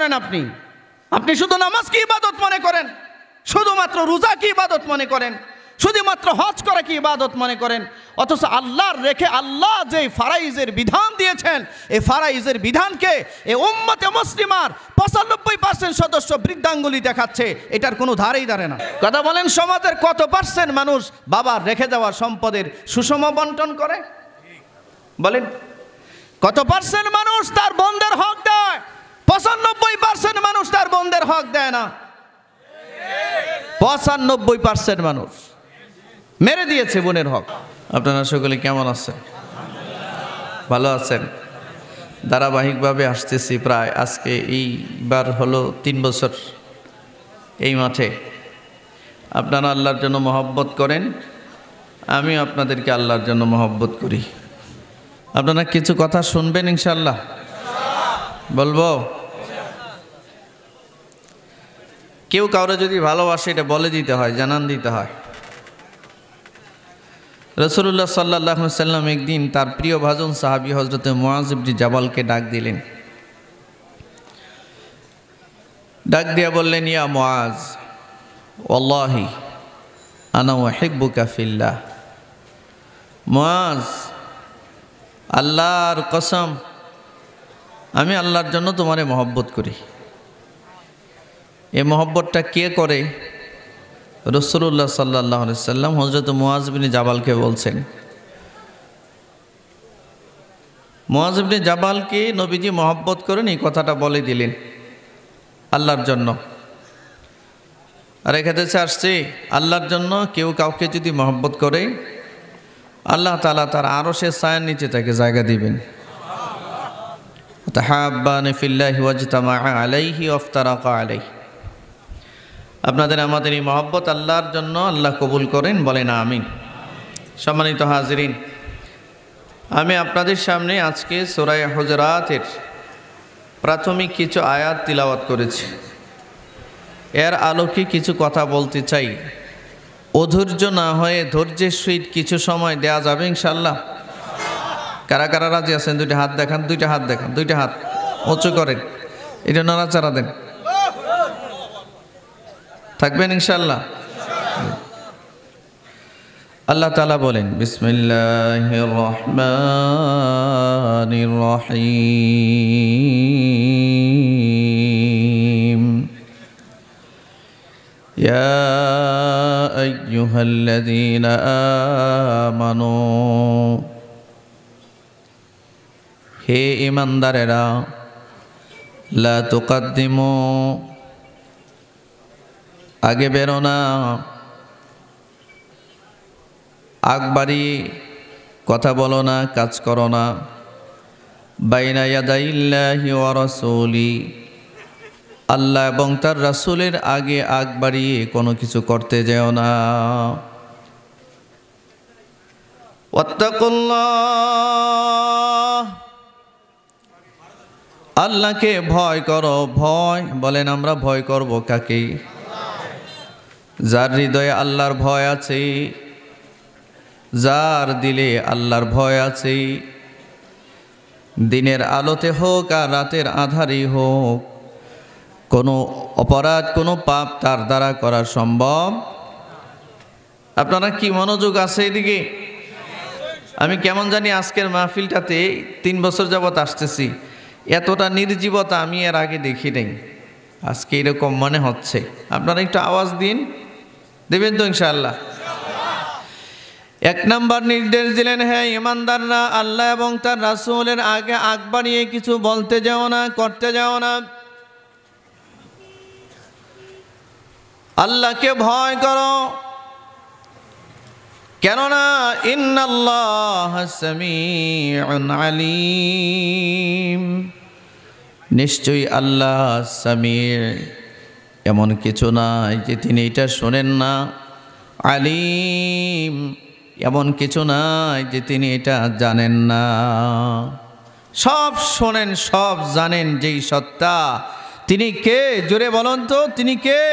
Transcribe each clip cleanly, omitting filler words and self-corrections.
করেন? আপনি আপনি শুধু নামাজ কি ইবাদত মনে করেন? শুধুমাত্র রোজা কি ইবাদত মনে করেন? শুধুমাত্র হজ করা কি ইবাদত মনে করেন? অথচ আল্লাহর রেখে আল্লাহ যে ফারাইজের বিধান দিয়েছেন, এই ফারাইজের বিধানকে এই উম্মতে মুসলিমার 95% সদস্য বৃদ্ধাঙ্গুলি দেখাচ্ছে, এটার কোনো ধারেই ধারে না। কথা বলেন, সমাজের কত পার্সেন্ট মানুষ বাবার রেখে যাওয়া সম্পদের সুষম বন্টন করে? বলেন, কত পার্সেন্ট মানুষ তার বোনদের হক দেয়? 95% মানুষ তার বোনদের হক দেয় না। 95% মানুষ মেরে দিয়েছে বোনের হক। আপনারা সকলে কেমন আছেন? ভালো আছেন? ধারাবাহিকভাবে আসতেছি, প্রায় আজকে এইবার হলো 3 বছর এই মাঠে। আপনারা আল্লাহর জন্য মহব্বত করেন, আমি আপনাদেরকে আল্লাহর জন্য মহব্বত করি। আপনারা কিছু কথা শুনবেন ইনশাআল্লাহ? বলবো? কেউ কাউরে যদি ভালোবাসে এটা বলে দিতে হয়, জানান দিতে হয়। রাসূলুল্লাহ সাল্লাল্লাহু আলাইহি ওয়াসাল্লাম একদিন তার প্রিয় ভাজন সাহাবী হযরতে মুআয ইবনে জাবালকে ডাক দিলেন। ডাক দিয়া বললেন, ইয়া মুআয, ওয়াল্লাহি আনা উহিব্বুকা ফিল্লাহ। মুআয, আল্লাহর কসম, আমি আল্লাহর জন্য তোমারে মহব্বত করি। এই মহব্বতটা কে করে? রাসূলুল্লাহ সাল্লাল্লাহু আলাইহি ওয়াসাল্লাম হযরত মুআয ইবনে জাবালকে বলছেন। মুআয ইবনে জাবালকে নবীজি মহব্বত করেন, এই কথাটা বলে দিলেন আল্লাহর জন্য। আর এখানে আসছে আল্লাহর জন্য কেউ কাউকে যদি মহব্বত করে, আল্লাহ তাআলা তার আরশের ছায়ার নিচে তাকে জায়গা দিবেন। তাহাব্বানি ফিল্লাহি ওয়াজতামা আলাইহি ওয়াফতারাকা আলাইহি। আপনাদের আমাদের এই মহব্বত আল্লাহর জন্য আল্লাহ কবুল করেন, বলেন আমিন। সম্মানিত হাজিরিন, আমি আপনাদের সামনে আজকে সূরা হুজুরাতের প্রাথমিক কিছু আয়াত তিলাওয়াত করেছি। এর আলোকে কিছু কথা বলতে চাই। অধৈর্য না হয়ে ধৈর্যের সহিত কিছু সময় দেয়া যাবে ইনশাআল্লাহ? কারা কারা রাজি আছেন? দুইটা হাত দেখান, দুইটা হাত দেখান, দুইটা হাত উঁচু করেন, এটা নাড়াচাড়া দেন। থাকবেন ইনশাআল্লাহ? আল্লাহ তাআলা বলেন, বিসমিল্লাহির রহমানির রহিম, ইয়া আইয়ুহাল্লাযীনা আমানু, হে ঈমানদারেরা, লা তুকাদ্দিমু, আগে বেরো না, আগবাড়ি কথা বলো না, কাজ করো না, বাইনা ইয়াদাইল্লাহি ওয়া রাসূলি, আল্লাহ এবং তার রাসূলের আগে আগ বাড়িয়ে কোনো কিছু করতে যেও না। ওয়াত্তাকুল্লাহ, আল্লাহকে ভয় করো। ভয় বলেন, আমরা ভয় করব কাকে? যার হৃদয়ে আল্লাহর ভয় আছে, যার দিলে আল্লাহর ভয় আছে, দিনের আলোতে হোক আর রাতের আধারেই হোক, কোনো অপরাধ, কোনো পাপ তার দ্বারা করা সম্ভব। আপনারা কি মনোযোগ আছে এদিকে? আমি কেমন জানি আজকের মাহফিলটাতে 3 বছর যাবত আসতেছি, এতটা নির্জীবতা আমি এর আগে দেখি নাই। আজকে এরকম মনে হচ্ছে। আপনারা একটু আওয়াজ দিন, দেবেন তো ইনশাআল্লাহ? 1 নম্বর নির্দেশ দিলেন, হ্যাঁ ঈমানদাররা, আল্লাহ এবং তার রাসূলের আগে আগ বাড়িয়ে কিছু বলতে যাও না, করতে যাও না। আল্লাহকে ভয় করো, কেননা ইন্নাল্লাহা সামিউন আলীম, নিশ্চয়ই আল্লাহ সামির, এমন কিছু নাই যে তিনি এটা শোনেন না। আলিম, এমন কিছু নাই যে তিনি এটা জানেন না। সব শোনেন, সব জানেন। যেই সত্তা, তিনি কে? জোরে বলুন তো, তিনি কে?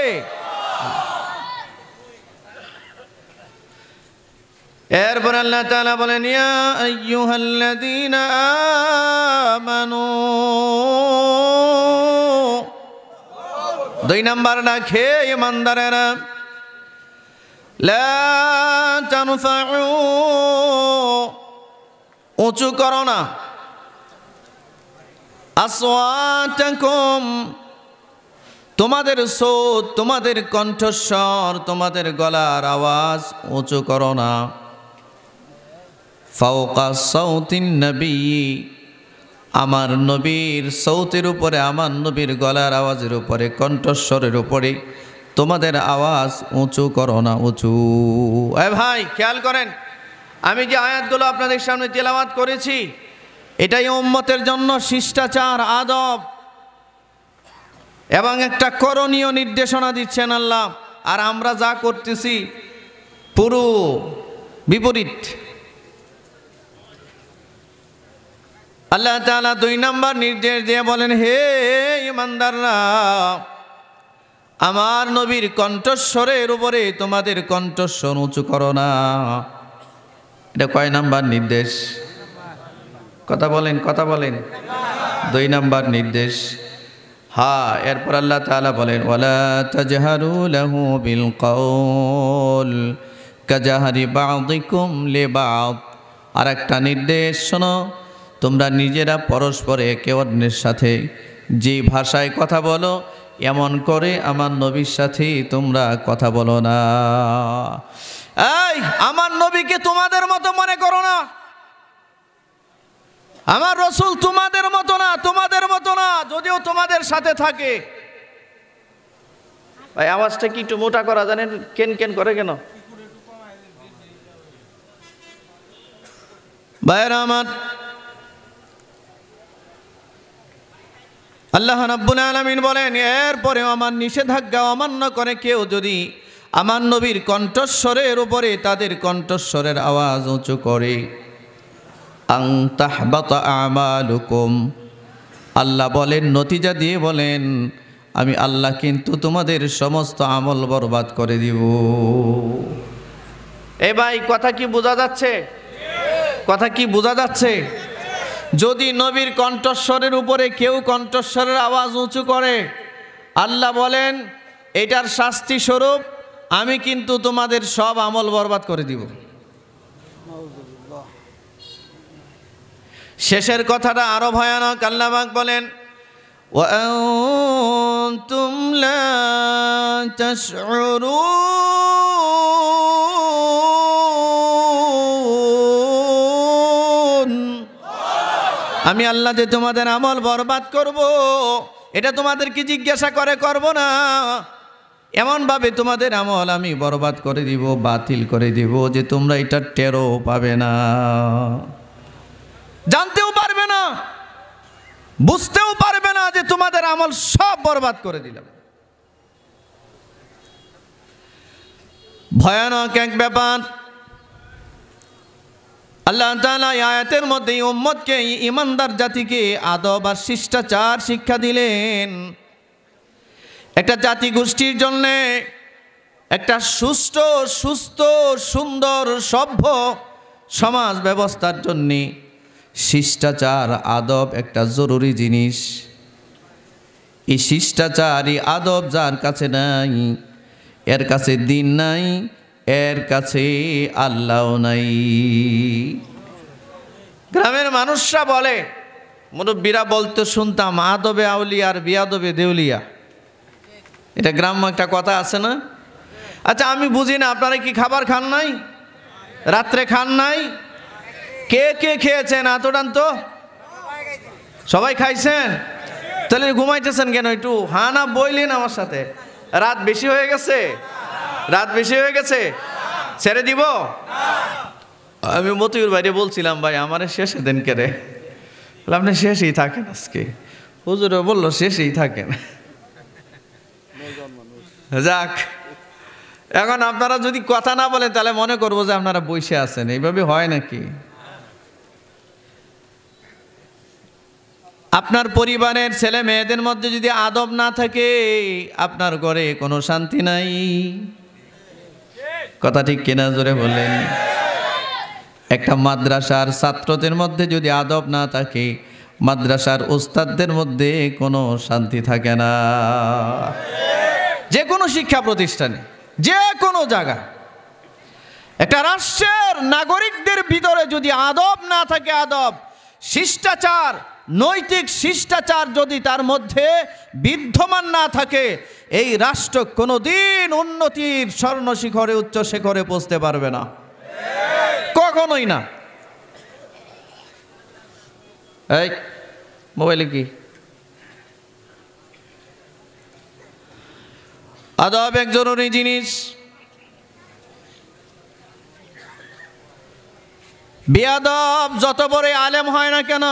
এরপর আল্লাহ তাআলা বলেন, ইয়া আইয়ুহাল্লাযীনা আমানু, দুই নাম্বার না খেয়ে ইমানদারেরা লা তানফাউ উঁচু করো না আসওয়াতাকুম তোমাদের সৌত তোমাদের কণ্ঠস্বর তোমাদের গলার আওয়াজ উঁচু করো না ফাওকা সাউতিন নবী আমার নবীর সৌতের উপরে আমার নবীর গলার আওয়াজের উপরে কণ্ঠস্বরের উপরে তোমাদের আওয়াজ উঁচু করো না উঁচু। ভাই খেয়াল করেন, আমি যে আয়াতগুলো আপনাদের সামনে তেলাওয়াত করেছি এটাই উম্মতের জন্য শিষ্টাচার আদব এবং একটা করণীয় নির্দেশনা দিচ্ছেন আল্লাহ। আর আমরা যা করতেছি পুরো বিপরীত। আল্লাহ তাআলা দুই নাম্বার নির্দেশ দিয়ে বলেন, হে ইমানদাররা আমার নবীর কণ্ঠস্বরের উপরে তোমাদের কণ্ঠস্বর উঁচু করো না। এটা কয় নাম্বার নির্দেশ? কথা বলেন, কথা বলেন। দুই নাম্বার নির্দেশ। হ্যাঁ, এরপর আল্লাহ তাআলা বলেন, ওয়ালা তাজহারু লাহু বিল কওল কাজাহারি বাযিকুম লিবা'দ। আর একটা নির্দেশ শোনো, তোমরা নিজেরা পরস্পর একে অন্যের সাথে যে ভাষায় কথা বলো এমন করে আমার নবীর সাথে তোমরা কথা বলো না। এই আমার নবীকে তোমাদের মতো মনে করো না, আমার রসুল তোমাদের মতো না, তোমাদের মতো না, যদিও তোমাদের সাথে থাকে। ভাই আওয়াজটা কি একটু মোটা করা জানেন? কেন কেন করে কেন? ভাইরা আমার, আল্লাহ রাব্বুল আলামিন বলেন, এরপরেও আমার নিষেধাজ্ঞা অমান্য করে কেউ যদি আমার নবীর কণ্ঠস্বরের উপরে তাদের কণ্ঠস্বরের আওয়াজ উঁচু করে, আং তাহবাতা আমালুকুম, আল্লাহ বলেন, নতিজা দিয়ে বলেন, আমি আল্লাহ কিন্তু তোমাদের সমস্ত আমল বরবাদ করে দিব। এ ভাই কথা কি বোঝা যাচ্ছে? কথা কি বোঝা যাচ্ছে? যদি নবীর কণ্ঠস্বরের উপরে কেউ কণ্ঠস্বরের আওয়াজ উঁচু করে, আল্লাহ বলেন এটার শাস্তি স্বরূপ আমি কিন্তু তোমাদের সব আমল বরবাদ করে দিব। শেষের কথাটা আরো ভয়ানক। আল্লাহ পাক বলেন, ওয়া আনতুম লা তাশউরুন, আমি আল্লাহ যে তোমাদের আমল বরবাদ করব এটা তোমাদেরকে জিজ্ঞাসা করে করব না। এমনভাবে তোমাদের আমল আমি বরবাদ করে দিব, বাতিল করে দিব যে তোমরা এটা টেরও পাবে না, জানতেও পারবে না, বুঝতেও পারবে না যে তোমাদের আমল সব বরবাদ করে দিলাম। ভয়ানক এক ব্যাপার। আল্লাহ তাআলা আয়াতের মধ্যে উম্মতকে, ইমানদার জাতিকে আদব আর শিষ্টাচার শিক্ষা দিলেন। একটা জাতি গোষ্ঠীর জন্য একটা সুষ্ঠু, সুস্থ, সুন্দর, সভ্য সমাজ ব্যবস্থার জন্যে শিষ্টাচার আদব একটা জরুরি জিনিস। এই শিষ্টাচার এই আদব যার কাছে নাই, এর কাছে দিন নাই, এর কাছে আল্লাহ নাই। গ্রামের মানুষরা বলে, মুরব্বীরা বলতে শুনতাম, আদবে আউলিয়া আর বিয়াদবে দেউলিয়া। এটা গ্রাম্য একটা কথা আছে না? আচ্ছা আমি বুঝি না, আপনারা কি খাবার খান নাই? রাত্রে খান নাই? কে কে খেয়েছেন? এতটান তো সবাই খাইছেন, তাহলে ঘুমাইতেছেন কেন? একটু হা না বইলেন আমার সাথে। রাত বেশি হয়ে গেছে, রাত বেশি হয়ে গেছে, ছেড়ে দিব? আমি মতিউর বাইরে বলছিলাম, ভাই আমার শেষে দেন কেরে, আপনি শেষেই থাকেন আজকে। হুজুরে বললো শেষেই থাকেন। যাক, এখন আপনারা যদি কথা না বলেন তাহলে মনে করবো যে আপনারা বসে আছেন। এইভাবে হয় নাকি? আপনার পরিবারের ছেলে মেয়েদের মধ্যে যদি আদব না থাকে, আপনার ঘরে কোনো শান্তি নাই। কথা ঠিক কিনা? জোরে বললেন। একটা মাদ্রাসার ছাত্রদের মধ্যে যদি আদব না থাকে, মাদ্রাসার উস্তাদদের মধ্যে কোনো শান্তি থাকে না। যে কোনো শিক্ষা প্রতিষ্ঠানে, যে কোনো জায়গায় একটা রাষ্ট্রের নাগরিকদের ভিতরে যদি আদব না থাকে, আদব, শিষ্টাচার, নৈতিক শিষ্টাচার যদি তার মধ্যে বিদ্যমান না থাকে, এই রাষ্ট্র কোনোদিন উন্নতির স্বর্ণ শিখরে, উচ্চ শিখরে পৌঁছতে পারবে না, কখনোই না। এই মোবাইলে কি আদব এক জরুরি জিনিস। বেয়াদব যত বড় আলেম হয় না কেন,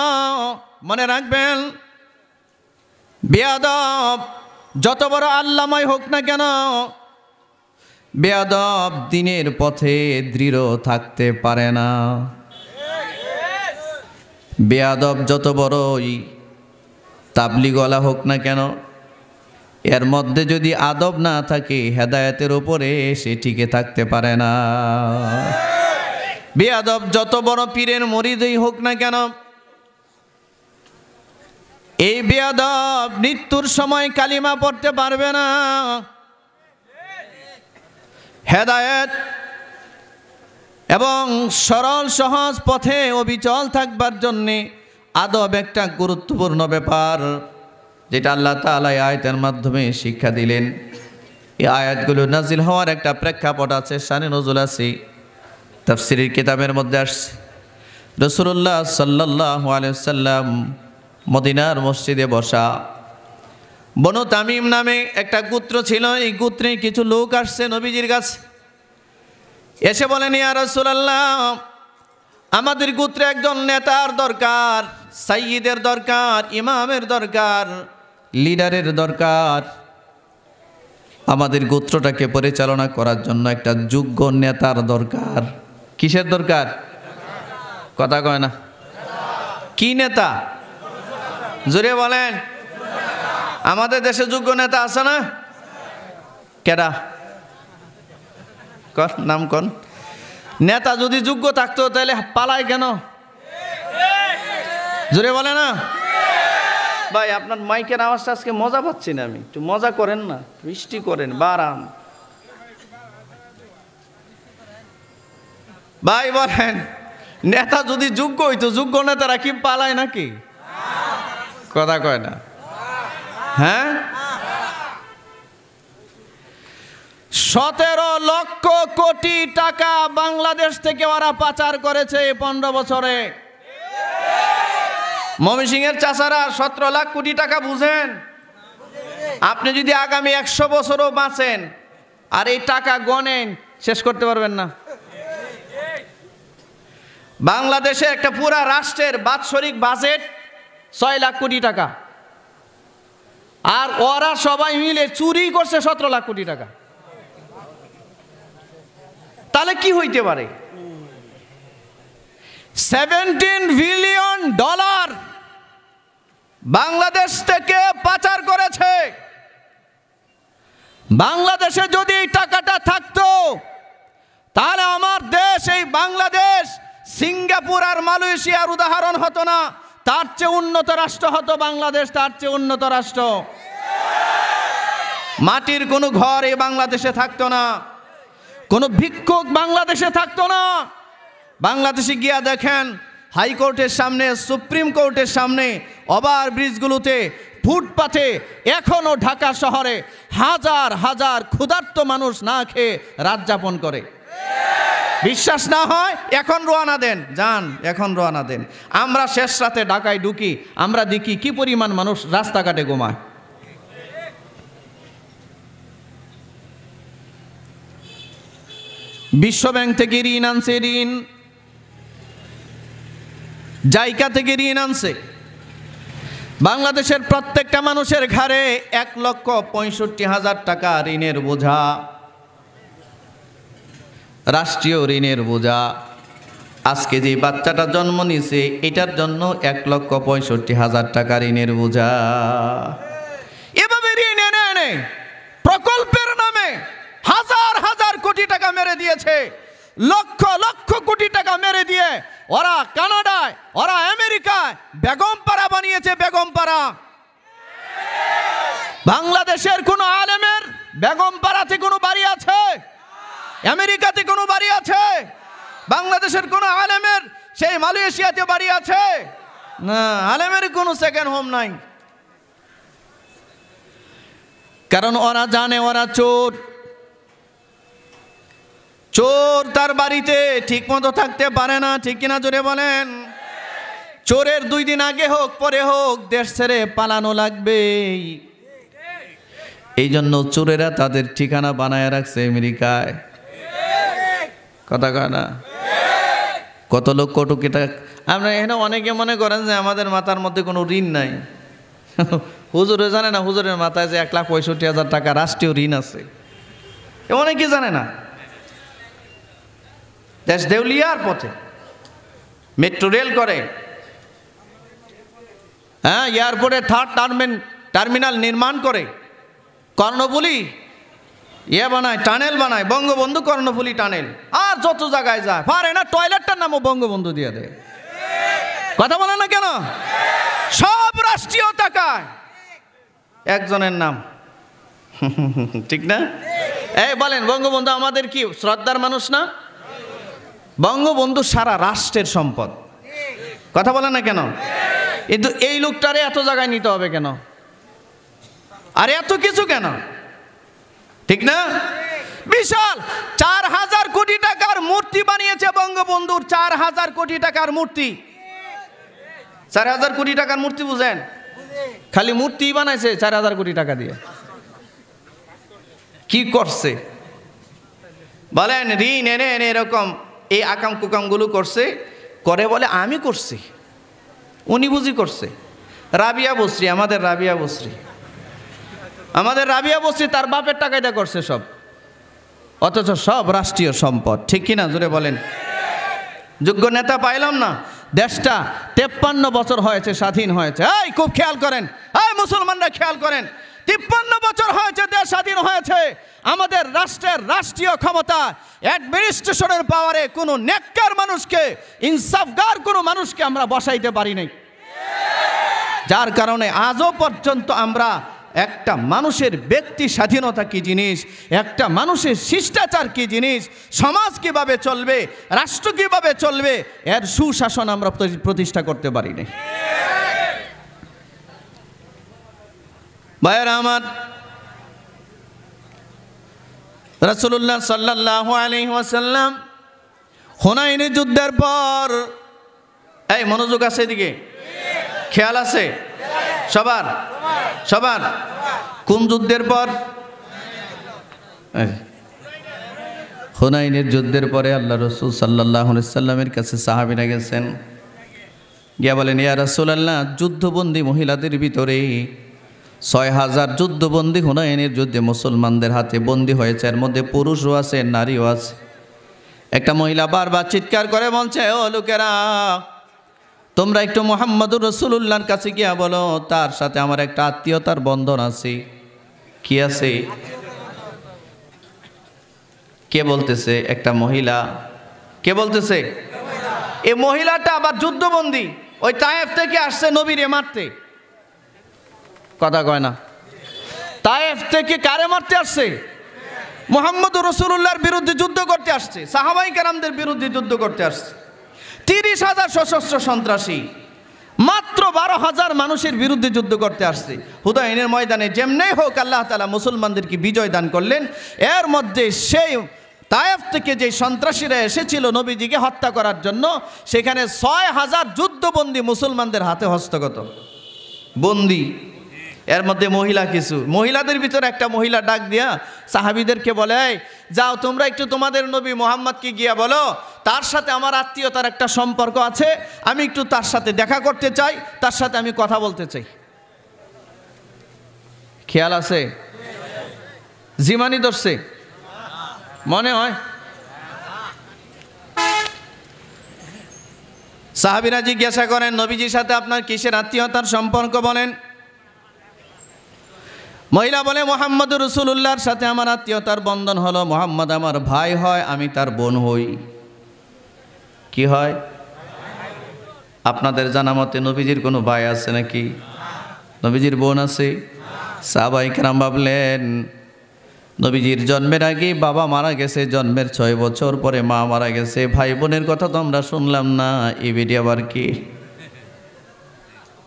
মনে রাখবেন, বেয়াদব যত বড় আল্লামাই হোক না কেন, বেয়াদব দ্বীনের পথে দৃঢ় থাকতে পারে না। বেয়াদব যত বড়ই তাবলিগওয়ালা হোক না কেন, এর মধ্যে যদি আদব না থাকে, হেদায়েতের উপরে সে টিকে থাকতে পারে না। বেয়াদব যত বড় পীরের মুরিদই হোক না কেন, এই বেয়াদব মৃত্যুর সময় কালিমা পড়তে পারবে না। হেদায়েত এবং সরল সহজ পথে অবিচল থাকবার জন্যে আদব একটা গুরুত্বপূর্ণ ব্যাপার, যেটা আল্লাহ তাআলা আয়াতের মাধ্যমে শিক্ষা দিলেন। এই আয়াতগুলো নাজিল হওয়ার একটা প্রেক্ষাপট আছে, শানে নজুল আছে, তাফসীরের কিতাবের মধ্যে আসছে। রাসূলুল্লাহ সাল্লাল্লাহু আলাইহি ওয়াসাল্লাম মদিনার মসজিদে বসা, বনু তামিম নামে একটা গোত্র ছিল। এই গোত্রে কিছু লোক আসছে নবীজির কাছে, এসে বলেন, ইয়া রাসূলুল্লাহ, আমাদের গোত্রে একজন নেতার দরকার, সাইয়্যিদের দরকার, ইমামের দরকার, লিডারের দরকার। আমাদের গোত্রটাকে পরিচালনা করার জন্য একটা যোগ্য নেতার দরকার। কিসের দরকার? কথা কয় না। কি নেতা? জোরে বলেন। আমাদের দেশে যোগ্য নেতা আছে না? কেডা? নাম কোন? নেতা যদি যোগ্য থাকতো তাহলে পালায় কেন? জোরে বলে না ভাই। আপনার মাইকের আওয়াজটা আজকে মজা পাচ্ছি না আমি, একটু মজা করেন না, বৃষ্টি করেন বারাম ভাই। বলেন, নেতা যদি যোগ্য হইতো, যোগ্য নেতারা কি পালায় নাকি? কথা কয় না। হ্যাঁ, 17 লক্ষ কোটি টাকা বাংলাদেশ থেকে ওরা পাচার করেছে 15 বছরে। ময়মনসিংহের চাচারা 17 লাখ কোটি টাকা বুঝেন? আপনি যদি আগামী 100 বছরও বাঁচেন আর এই টাকা গণেন, শেষ করতে পারবেন না। বাংলাদেশে একটা পুরা রাষ্ট্রের বাৎসরিক বাজেট 6 লাখ কোটি টাকা, আর ওরা সবাই মিলে চুরি করছে 17 লাখ কোটি টাকা। তাহলে কি হইতে পারে? $17 বিলিয়ন বাংলাদেশ থেকে পাচার করেছে। বাংলাদেশে যদি এই টাকাটা থাকতো, তাহলে আমার দেশ, এই বাংলাদেশ, সিঙ্গাপুর আর মালয়েশিয়ার উদাহরণ হতো না, তার চেয়ে উন্নত রাষ্ট্র হতো বাংলাদেশ, তার চেয়ে উন্নত রাষ্ট্র। মাটির কোনো ঘর এই বাংলাদেশে থাকতো না, কোনো ভিক্ষুক বাংলাদেশে থাকতো না। বাংলাদেশে গিয়া দেখেন, হাইকোর্টের সামনে, সুপ্রিম কোর্টের সামনে, ওভার ব্রিজগুলোতে, ফুটপাথে এখনো ঢাকা শহরে হাজার হাজার ক্ষুধার্ত মানুষ না খেয়ে রাত যাপন করে। বিশ্বাস না হয় এখন রওনা দেন, যান এখন রওনা দেন। আমরা শেষ রাতে ঢাকায় ঢুকি, আমরা দেখি কি পরিমাণ মানুষ রাস্তাঘাটে ঘুমায়। বিশ্বব্যাংক থেকে ঋণ আনছে, ঋণ জাইকা থেকে ঋণ আনছে। বাংলাদেশের প্রত্যেকটা মানুষের ঘাড়ে 1,65,000 টাকা ঋণের বোঝা, রাষ্ট্রীয় ঋণের বোঝা। আজকে যে বাচ্চাটা জন্ম নিয়েছে, এটার জন্য 1,65,000 টাকা ঋণের বোঝা। এভাবে ঋণ এনে এনে প্রকল্পের নামে হাজার হাজার কোটি টাকা মেরে দিয়েছে, লক্ষ লক্ষ কোটি টাকা মেরে দিয়ে ওরা কানাডায়, ওরা আমেরিকায় বেগমপাড়া বানিয়েছে, বেগমপাড়া। বাংলাদেশের কোন আলেমের বেগমপাড়াতে কোনো বাড়ি আছে? আমেরিকাতে কোনো বাড়ি আছে? বাংলাদেশের কোনো আলেমের সেই মালয়েশিয়াতে বাড়ি আছে? না, আলেমের কোনো সেকেন্ড হোম নাই। কারণ ওরা জানে ওরা চোর। চোর তার বাড়িতে ঠিক মতো থাকতে পারে না, ঠিক কিনা জোরে বলেন? চোরের 2 দিন আগে হোক পরে হোক দেশ ছেড়ে পালানো লাগবে। এই জন্য চোরেরা তাদের ঠিকানা বানায় রাখছে আমেরিকায়। কথা কয় না? কত লোক কটুকিটা। আমরা এখানে অনেকে মনে করেন যে আমাদের মাথার মধ্যে কোনো ঋণ নাই। হুজুরে জানে না হুজুরের মাথায় যে 1,65,000 টাকা রাষ্ট্রীয় ঋণ আছে। অনেকে জানে না। দেশ দেউলিয়ার পথে, মেট্রো রেল করে, হ্যাঁ, এয়ারপোর্টে 3rd টার্মিনাল নির্মাণ করে, কর্ণফুলী বানায়, টানেল বানায়, বঙ্গবন্ধু কর্ণফুলী টানেল, আর যত জায়গায় যায় পারে না টয়লেটটার নামও বঙ্গবন্ধু দিয়ে দেয়। কথা বলে না কেন? সব রাষ্ট্রীয় টাকায় একজনের নাম। ঠিক না? এই বলেন, বঙ্গবন্ধু আমাদের কি শ্রদ্ধার মানুষ না? বঙ্গবন্ধু সারা রাষ্ট্রের সম্পদ। কথা বলে না কেন? কিন্তু এই লোকটারে এত জায়গায় নিতে হবে কেন? আর এত কিছু কেন? ঠিক না? বিশাল 4,000 কোটি টাকার মূর্তি বানিয়েছে বঙ্গবন্ধুর। 4,000 কোটি টাকার মূর্তি। 4,000 কোটি টাকার মূর্তি বুঝেন? খালি মূর্তি বানাইছে 4,000 কোটি টাকা দিয়ে। কি করছে বলেন? ঋণ এনে এনে এরকম এই আকাম কুকামগুলো করছে। করে বলে আমি করছি। উনি বুঝি করছে। রাবিয়া বসরি, আমাদের রাবিয়া বসরি, তার বাপের টাকায় দা করছে সব। অথচ সব রাষ্ট্রীয় সম্পদ। ঠিক কিনা জোরে বলেন? যোগ্য নেতা পাইলাম না। দেশটা 53 বছর হয়েছে স্বাধীন হয়েছে। এই খুব খেয়াল করেন, এই মুসলমানরা খেয়াল করেন, 53 বছর হয়েছে দেশ স্বাধীন হয়েছে। আমাদের রাষ্ট্রের রাষ্ট্রীয় ক্ষমতা, অ্যাডমিনিস্ট্রেশনের পাওয়ারে কোনো নেককার মানুষকে, ইনসাফগার কোনো মানুষকে আমরা বসাইতে পারি নাই। যার কারণে আজও পর্যন্ত আমরা একটা মানুষের ব্যক্তি স্বাধীনতা কি জিনিস, একটা মানুষের শিষ্টাচার কি জিনিস, সমাজ কিভাবে চলবে, রাষ্ট্র কিভাবে চলবে, এর সুশাসন আমরা প্রতিষ্ঠা করতে পারি নাই। ভাইয়েরা আমার, রাসূলুল্লাহ সাল্লাল্লাহু আলাইহি ওয়াসাল্লাম হুনাইনের যুদ্ধের পর, এই মনোযোগ আছে এদিকে, খেয়াল আছে সবার? সবার? কোন যুদ্ধের পর? হুনাইনের যুদ্ধের পরে আল্লাহ রাসূল সাল্লাল্লাহু আলাইহি ওয়াসাল্লামের কাছে সাহাবীরা গেছেন, গিয়া বলেন, ইয়া রাসূলুল্লাহ, যুদ্ধবন্দী মহিলাদের ভিতরে 6,000 যুদ্ধবন্দী হুনাইনের যুদ্ধে মুসলমানদের হাতে বন্দী হয়েছে। এর মধ্যে পুরুষও আছে, নারীও আছে। একটা মহিলা বারবার চিৎকার করে বলছে, ও লোকেরা, তোমরা একটু মুহাম্মদুর রাসূলুল্লাহর কাছে গিয়া বলো, তার সাথে আমার একটা আত্মীয়তার বন্ধন আছে। কি আছে? কে বলতেছে? একটা মহিলা। কে বলতেছে? এই মহিলাটা আবার যুদ্ধবন্দী, ওই তায়েফ থেকে আসছে নবীরে মারতে। কথা কয় না? তায়েফ থেকে কারে মারতে আসছে? মুহাম্মদুর রাসূলুল্লাহর বিরুদ্ধে যুদ্ধ করতে আসছে, সাহাবায়ে কেরামদের বিরুদ্ধে যুদ্ধ করতে আসছে। 30,000 সশস্ত্র সন্ত্রাসী, মাত্র 12,000 মানুষের বিরুদ্ধে যুদ্ধ করতে আসছে। হুনাইনের ময়দানে যেমনেই হোক আল্লাহ তাআলা মুসলমানদেরকে বিজয় দান করলেন। এর মধ্যে সেই তায়েফ থেকে যে সন্ত্রাসীরা এসেছিল নবীজিকে হত্যা করার জন্য, সেখানে 6,000 যুদ্ধবন্দী মুসলমানদের হাতে হস্তগত বন্দী। এর মধ্যে মহিলা কিছু, মহিলাদের ভিতরে একটা মহিলা ডাক দিয়া সাহাবীদেরকে বলে, যাও তোমরা একটু তোমাদের নবী মুহাম্মদকে গিয়া বলো, তার সাথে আমার আত্মীয়তার একটা সম্পর্ক আছে, আমি একটু তার সাথে দেখা করতে চাই, তার সাথে আমি কথা বলতে চাই। খেয়াল আছে? জিমানি ধরছে মনে হয়। সাহাবীরা জিজ্ঞাসা করেন, নবীজির সাথে আপনার কিসের আত্মীয়তার সম্পর্ক বলেন? মহিলা বলে, মুহাম্মদুর রাসূলুল্লাহর সাথে আমার আত্মীয়তার বন্ধন হলো, মুহাম্মদ আমার ভাই হয়, আমি তার বোন হই। কি হয়? আপনাদের জানা মতে নবীজির কোনো ভাই আছে নাকি? নবীজির বোন আছে? সাহাবায়ে কেরাম ভাবলেন নবীজির জন্মের আগে বাবা মারা গেছে, জন্মের 6 বছর পরে মা মারা গেছে। ভাই বোনের কথা তো আমরা শুনলাম না, এই বেটি আবার কি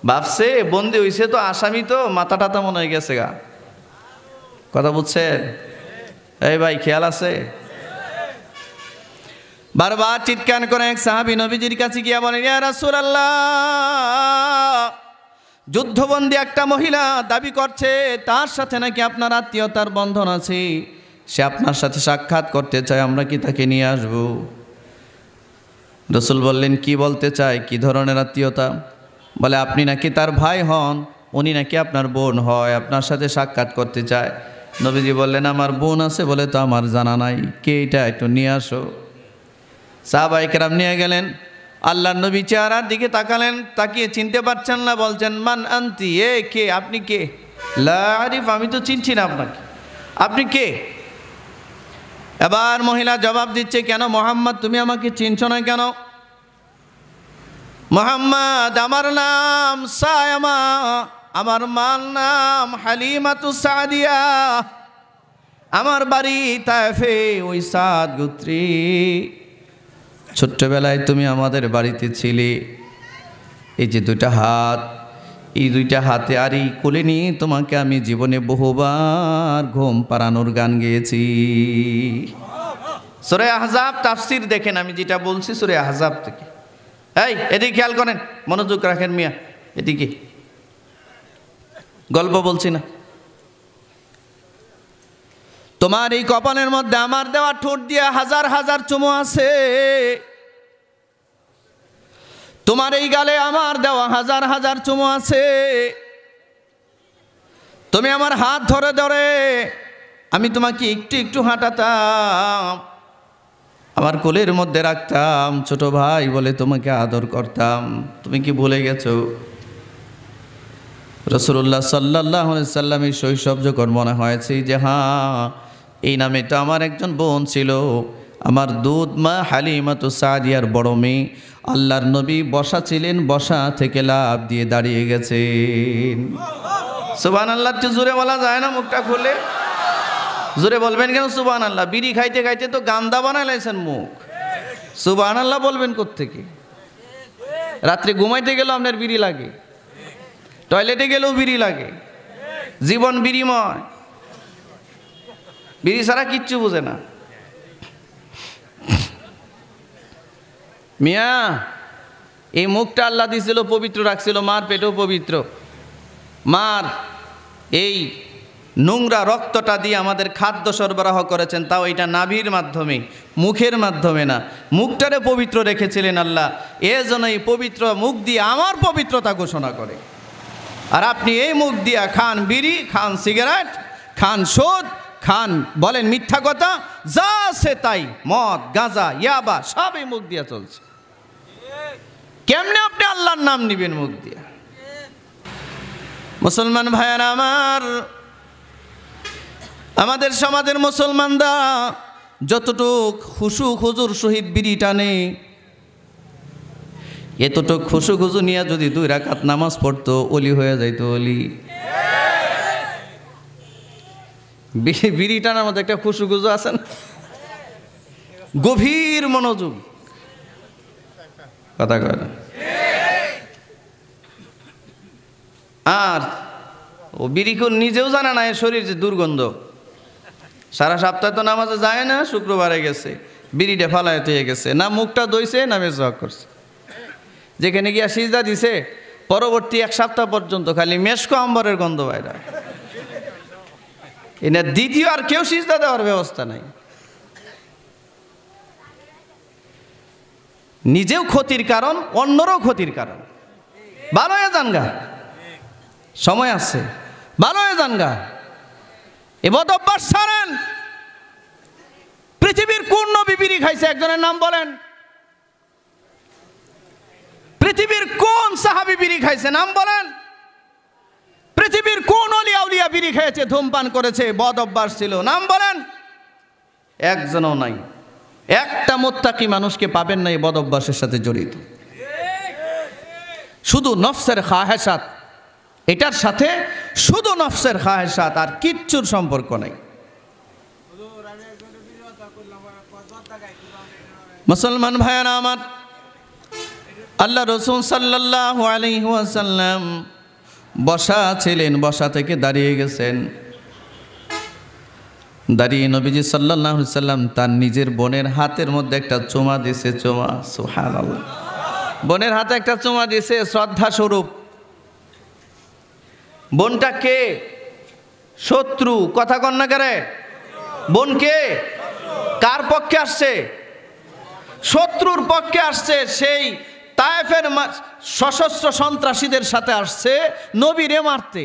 ভাবছে বন্দি হইছে তো আসামি, তো মাথা টাথা মনে হয়ে গেছে গা। কথা বুঝছেন? এই ভাই খেয়াল আছে? বারবার চিৎকার করে এক সাহাবী নবীজির কাছে গিয়া বলেন, ইয়া রাসূলুল্লাহ, যুদ্ধবন্দী একটা মহিলা দাবি করছে তার সাথে নাকি আপনার আত্মীয়তার বন্ধন আছে, সে আপনার সাথে সাক্ষাৎ করতে চায়, আমরা কি তাকে নিয়ে আসব? রাসূল বললেন, কি বলতে চায়, কি ধরনের আত্মীয়তা? বলে আপনি নাকি তার ভাই হন, উনি নাকি আপনার বোন হয়, আপনার সাথে সাক্ষাৎ করতে চায়। নবীজি বললেন, আমার বোন আছে বলে তো আমার জানা নাই, কে এটা, একটু নিয়ে আসো। সাহাবায়ে কেরাম নিয়ে গেলেন। আল্লাহর নবী চেহারার দিকে তাকালেন, তাকিয়ে চিনতে পারছেন না, বলছেন, মান আনতি, এ কে, আপনি কে? লা আরিফ, আমি তো চিনছি না আপনাকে, আপনি কে? এবার মহিলা জবাব দিচ্ছে, কেন মুহাম্মদ, তুমি আমাকে চিনছো না কেন? মুহাম্মদ, আমার নাম সায়মা, আমার মার নাম হালিমাতু সাদিয়া, আমার বাড়ি তায়েফে, ওই সাদ গোত্রী। ছোট্টবেলায় তুমি আমাদের বাড়িতে ছিলে, এই যে 2টা হাত, এই 2টা হাতে আর এই কোলে নিয়ে তোমাকে আমি জীবনে বহুবার ঘুম পাড়ানোর গান গেয়েছি। সূরা আহজাব তাফসীর দেখেন, আমি যেটা বলছি সূরা আহজাব থেকে। এই এদিকে খেয়াল করেন, মনোযোগ রাখেন মিয়া, এদিকে গল্প বলছি না। তোমার এই কপালের মধ্যে আমার দেওয়া ঠোঁট দিয়ে হাজার হাজার চুমু আছে, তোমার এই গালে আমার দেওয়া হাজার হাজার চুমু আছে। তুমি আমার হাত ধরে ধরে আমি তোমাকে একটু একটু হাঁটাতাম, আমার কোলের মধ্যে রাখতাম, ছোট ভাই বলে তোমাকে আদর করতাম, তুমি কি ভুলে গেছো? রাসূলুল্লাহ সাল্লাল্লাহু আলাইহি সাল্লামের শৈশব যখন মনে হয়েছে যে হ্যাঁ, এই নামে তো আমার একজন বোন ছিল, আমার দুধ মা হালিমাতু সাদিয়ার বড় মেয়ে। আল্লাহর নবী বসা ছিলেন, বসা থেকে লাফ দিয়ে দাঁড়িয়ে গেছেন। সুবহানাল্লাহ, একটু জোরে বলা যায় না? মুখটা খুলে জোরে বলবেন কেন সুবহানাল্লাহ? বিড়ি খাইতে খাইতে তো গান্দা বানায় লাইছেন মুখ, সুবহানাল্লাহ বলবেন কোত্থেকে? রাত্রে ঘুমাইতে গেলেও আপনার বিড়ি লাগে, টয়লেটে গেলেও বিড়ি লাগে, জীবন বিড়িময়, বিড়ি ছাড়া কিচ্ছু বোঝে না। মিয়া, এই মুখটা আল্লাহ দিছিল, পবিত্র রাখছিল, মার পেটেও পবিত্র। মার এই নোংরা রক্তটা দিয়ে আমাদের খাদ্য সরবরাহ করেছেন, তাও এটা নাভির মাধ্যমে, মুখের মাধ্যমে না। মুখটারে পবিত্র রেখেছিলেন আল্লাহ, এজন্য এই পবিত্র মুখ দিয়ে আমার পবিত্রতা ঘোষণা করে। আর আপনি এই মুখ দিয়া খান বিড়ি, খান সিগারেট, খান সুদ, খান বলেন মিথ্যা কথা, যা আছে তাই, মদ গাঁজা ইয়াবা সব এই মুখ দিয়া চলছে। কেমনে আপনি আল্লাহর নাম নিবেন মুখ দিয়া? মুসলমান ভাইয়ারা আমার, আমাদের সমাজের মুসলমানরা যতটুক খুশু খুজুর সহিত বিড়ি টানে, এতটুক খুশু খুজু নিয়ে যদি 2 রাকাত নামাজ পড়তো, অলি হয়ে যাইতো অলি। বিড়ি টানার মধ্যে একটা খুশু খুজু আছে না, গভীর মনোযোগ, কথা কয় না। আর ও বিড়ি নিজেও জানে না এর শরীর যে দুর্গন্ধ, সারা সপ্তাহে তো নামাজে যায় না, শুক্রবারে গেছে বিড়িটা ফালায় হয়ে গেছে, না মুখটা দইছে না মেজওয়াক করছে, যেখানে গিয়া সিজদা দিছে পরবর্তী 1 সপ্তাহ পর্যন্ত খালি মেশকো আম্বরের গন্ধ বাইরা। এনা দ্বিতীয় আর কেউ সিজদা দেওয়ার ব্যবস্থা নাই। নিজেও ক্ষতির কারণ, অন্যরও ক্ষতির কারণ। ভালো হয়ে যান গা, সময় আছে, ভালো হয়ে যান গা, এ বদ অভ্যাস ছাড়েন। পৃথিবীর কোন নবী বিড়ি খাইছে একজনের নাম বলেন? পৃথিবীর কোন সাহাবী বিড়ি খাইছে নাম বলেন? পৃথিবীর কোন ওলি আউলিয়া বিড়ি খেয়েছে, ধূমপান করেছে, বদ অভ্যাস ছিল, নাম বলেন? একজনও নাই। একটা মুত্তাকি মানুষকে পাবেন না এই বদ অভ্যাসের সাথে জড়িত। শুধু নফসের খাহেসাত, এটার সাথে শুধু নফসের খাহেসাত, আর কিচ্ছুর সম্পর্ক নাই। মুসলমান ভাইয়েরা আমার, আল্লাহ রাসূল সাল্লাল্লাহু আলাইহি ওয়াসাল্লাম বসা ছিলেন, বসা থেকে দাঁড়িয়ে গেছেন। দাঁড়িয়ে নবীজি সাল্লাল্লাহু আলাইহি ওয়াসাল্লাম তার নিজের বোনের হাতের মধ্যে একটা চুমা দিয়েছে। চুমা, সুবহানাল্লাহ, বোনের হাতে একটা চুমা দিয়েছে শ্রদ্ধা স্বরূপ। বোনটা কে? শত্রু। কথা কন না করে। বোন কে? কার পক্ষে আসছে? শত্রুর পক্ষে আসছে। সেই তায়েফের সশস্ত্র সন্ত্রাসীদের সাথে আসছে নবীরে মারতে।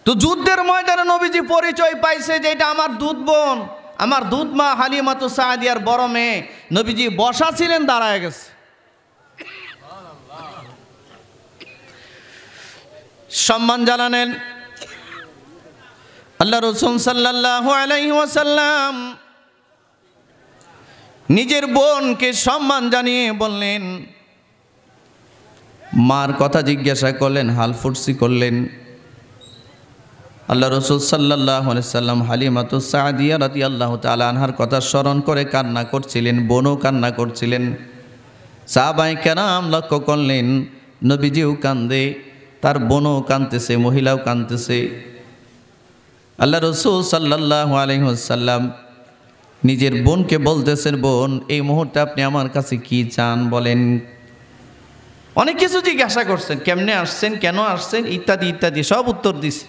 তো যুদ্ধের ময়দানে নবীজি পরিচয় পাইছে যে এটা আমার দুধ বোন, আমার দুধ মা হালিমাতু সাদিয়ার বড় মেয়ে। নবীজি বসা ছিলেন, দাঁড়ায় গেছে। সম্মান জানালেন আল্লাহ রাসূল সাল্লাল্লাহু আলাইহি ওয়াসাল্লাম। নিজের বোনকে সম্মান জানিয়ে বললেন, মার কথা জিজ্ঞাসা করলেন, হাল ফুরসি করলেন। আল্লাহ রাসূল সাল্লাল্লাহু আলাইহি ওয়াসাল্লাম হালিমাতু সাদিয়া রাদিয়াল্লাহু তাআলা আনহার কথা স্মরণ করে কান্না করছিলেন, বোনও কান্না করছিলেন। সাহাবায়ে কেরাম লক্ষ্য করলেন নবীজিও কান্দে, তার বোনও কাঁদতেছে, মহিলাও কাঁদতেছে। আল্লাহ রাসূল সাল্লাল্লাহু আলাইহি ওয়াসাল্লাম নিজের বোনকে বলতেছেন, বোন এই মুহূর্তে আপনি আমার কাছে কি চান বলেন। অনেক কিছু জিজ্ঞাসা করছেন, কেমনে আসছেন, কেন আসছেন, ইত্যাদি ইত্যাদি সব উত্তর দিছে।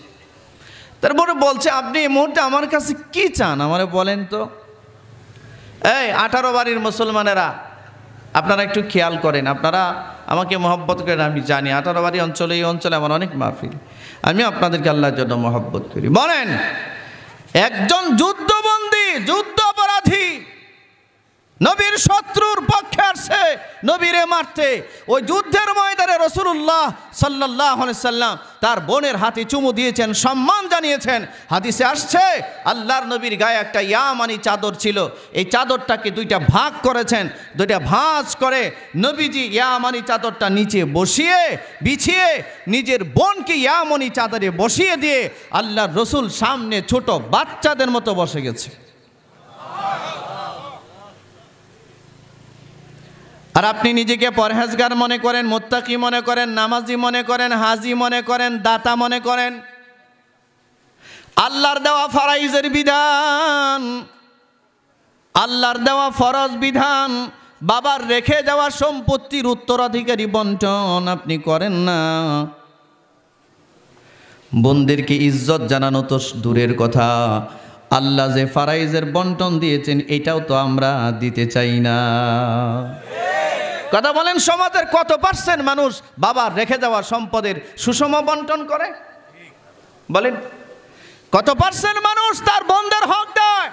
তারপরে বলছে, আপনি এই মুহূর্তে আমার কাছে কি চান আমারে বলেন তো। এই 18 বাড়ির মুসলমানেরা, আপনারা একটু খেয়াল করেন, আপনারা আমাকে মহব্বত করেন আমি জানি। 18 বাড়ি অঞ্চলে, এই অঞ্চলে আমার অনেক মাহফিল, আমি আপনাদেরকে আল্লাহর জন্য মহব্বত করি। বলেন, একজন যুদ্ধবন্দী, যুদ্ধ অপরাধী নবীর শত্রুর পক্ষে আসছে নবীরে মারতে, ওই যুদ্ধের ময়দানে রাসূলুল্লাহ সাল্লাল্লাহু আলাইহি সাল্লাম তার বোনের হাতে চুমু দিয়েছেন, সম্মান জানিয়েছেন। হাদিসে আসছে আল্লাহর নবীর গায়ে একটা ইয়ামানি চাদর ছিল, এই চাদরটাকে দুইটা ভাগ করেছেন, দুইটা ভাঁজ করে নবীজি ইয়ামানি চাদরটা নিচে বসিয়ে বিছিয়ে নিজের বোনকে ইয়ামানি চাদরে বসিয়ে দিয়ে আল্লাহর রাসূল সামনে ছোট বাচ্চাদের মতো বসে গেছে। আর আপনি নিজেকে পরহেজগার মনে করেন, মুত্তাকি মনে করেন, নামাজি মনে করেন, হাজি মনে করেন, দাতা মনে করেন। আল্লাহর দেওয়া ফরাইজের বিধান, আল্লাহর দেওয়া ফরজ বিধান, বাবার রেখে যাওয়া সম্পত্তির উত্তরাধিকারী বন্টন আপনি করেন না। বোনদেরকে ইজ্জত জানানো তো দূরের কথা, আল্লাহ যে ফরাইজের বন্টন দিয়েছেন এটাও তো আমরা দিতে চাই না। কথা বলেন, সমাজের কত পার্সেন্ট মানুষ বাবার রেখে যাওয়া সম্পদের সুষম বন্টন করে? বলেন, কত পার্সেন্ট মানুষ তার বোনদের হক দেয়?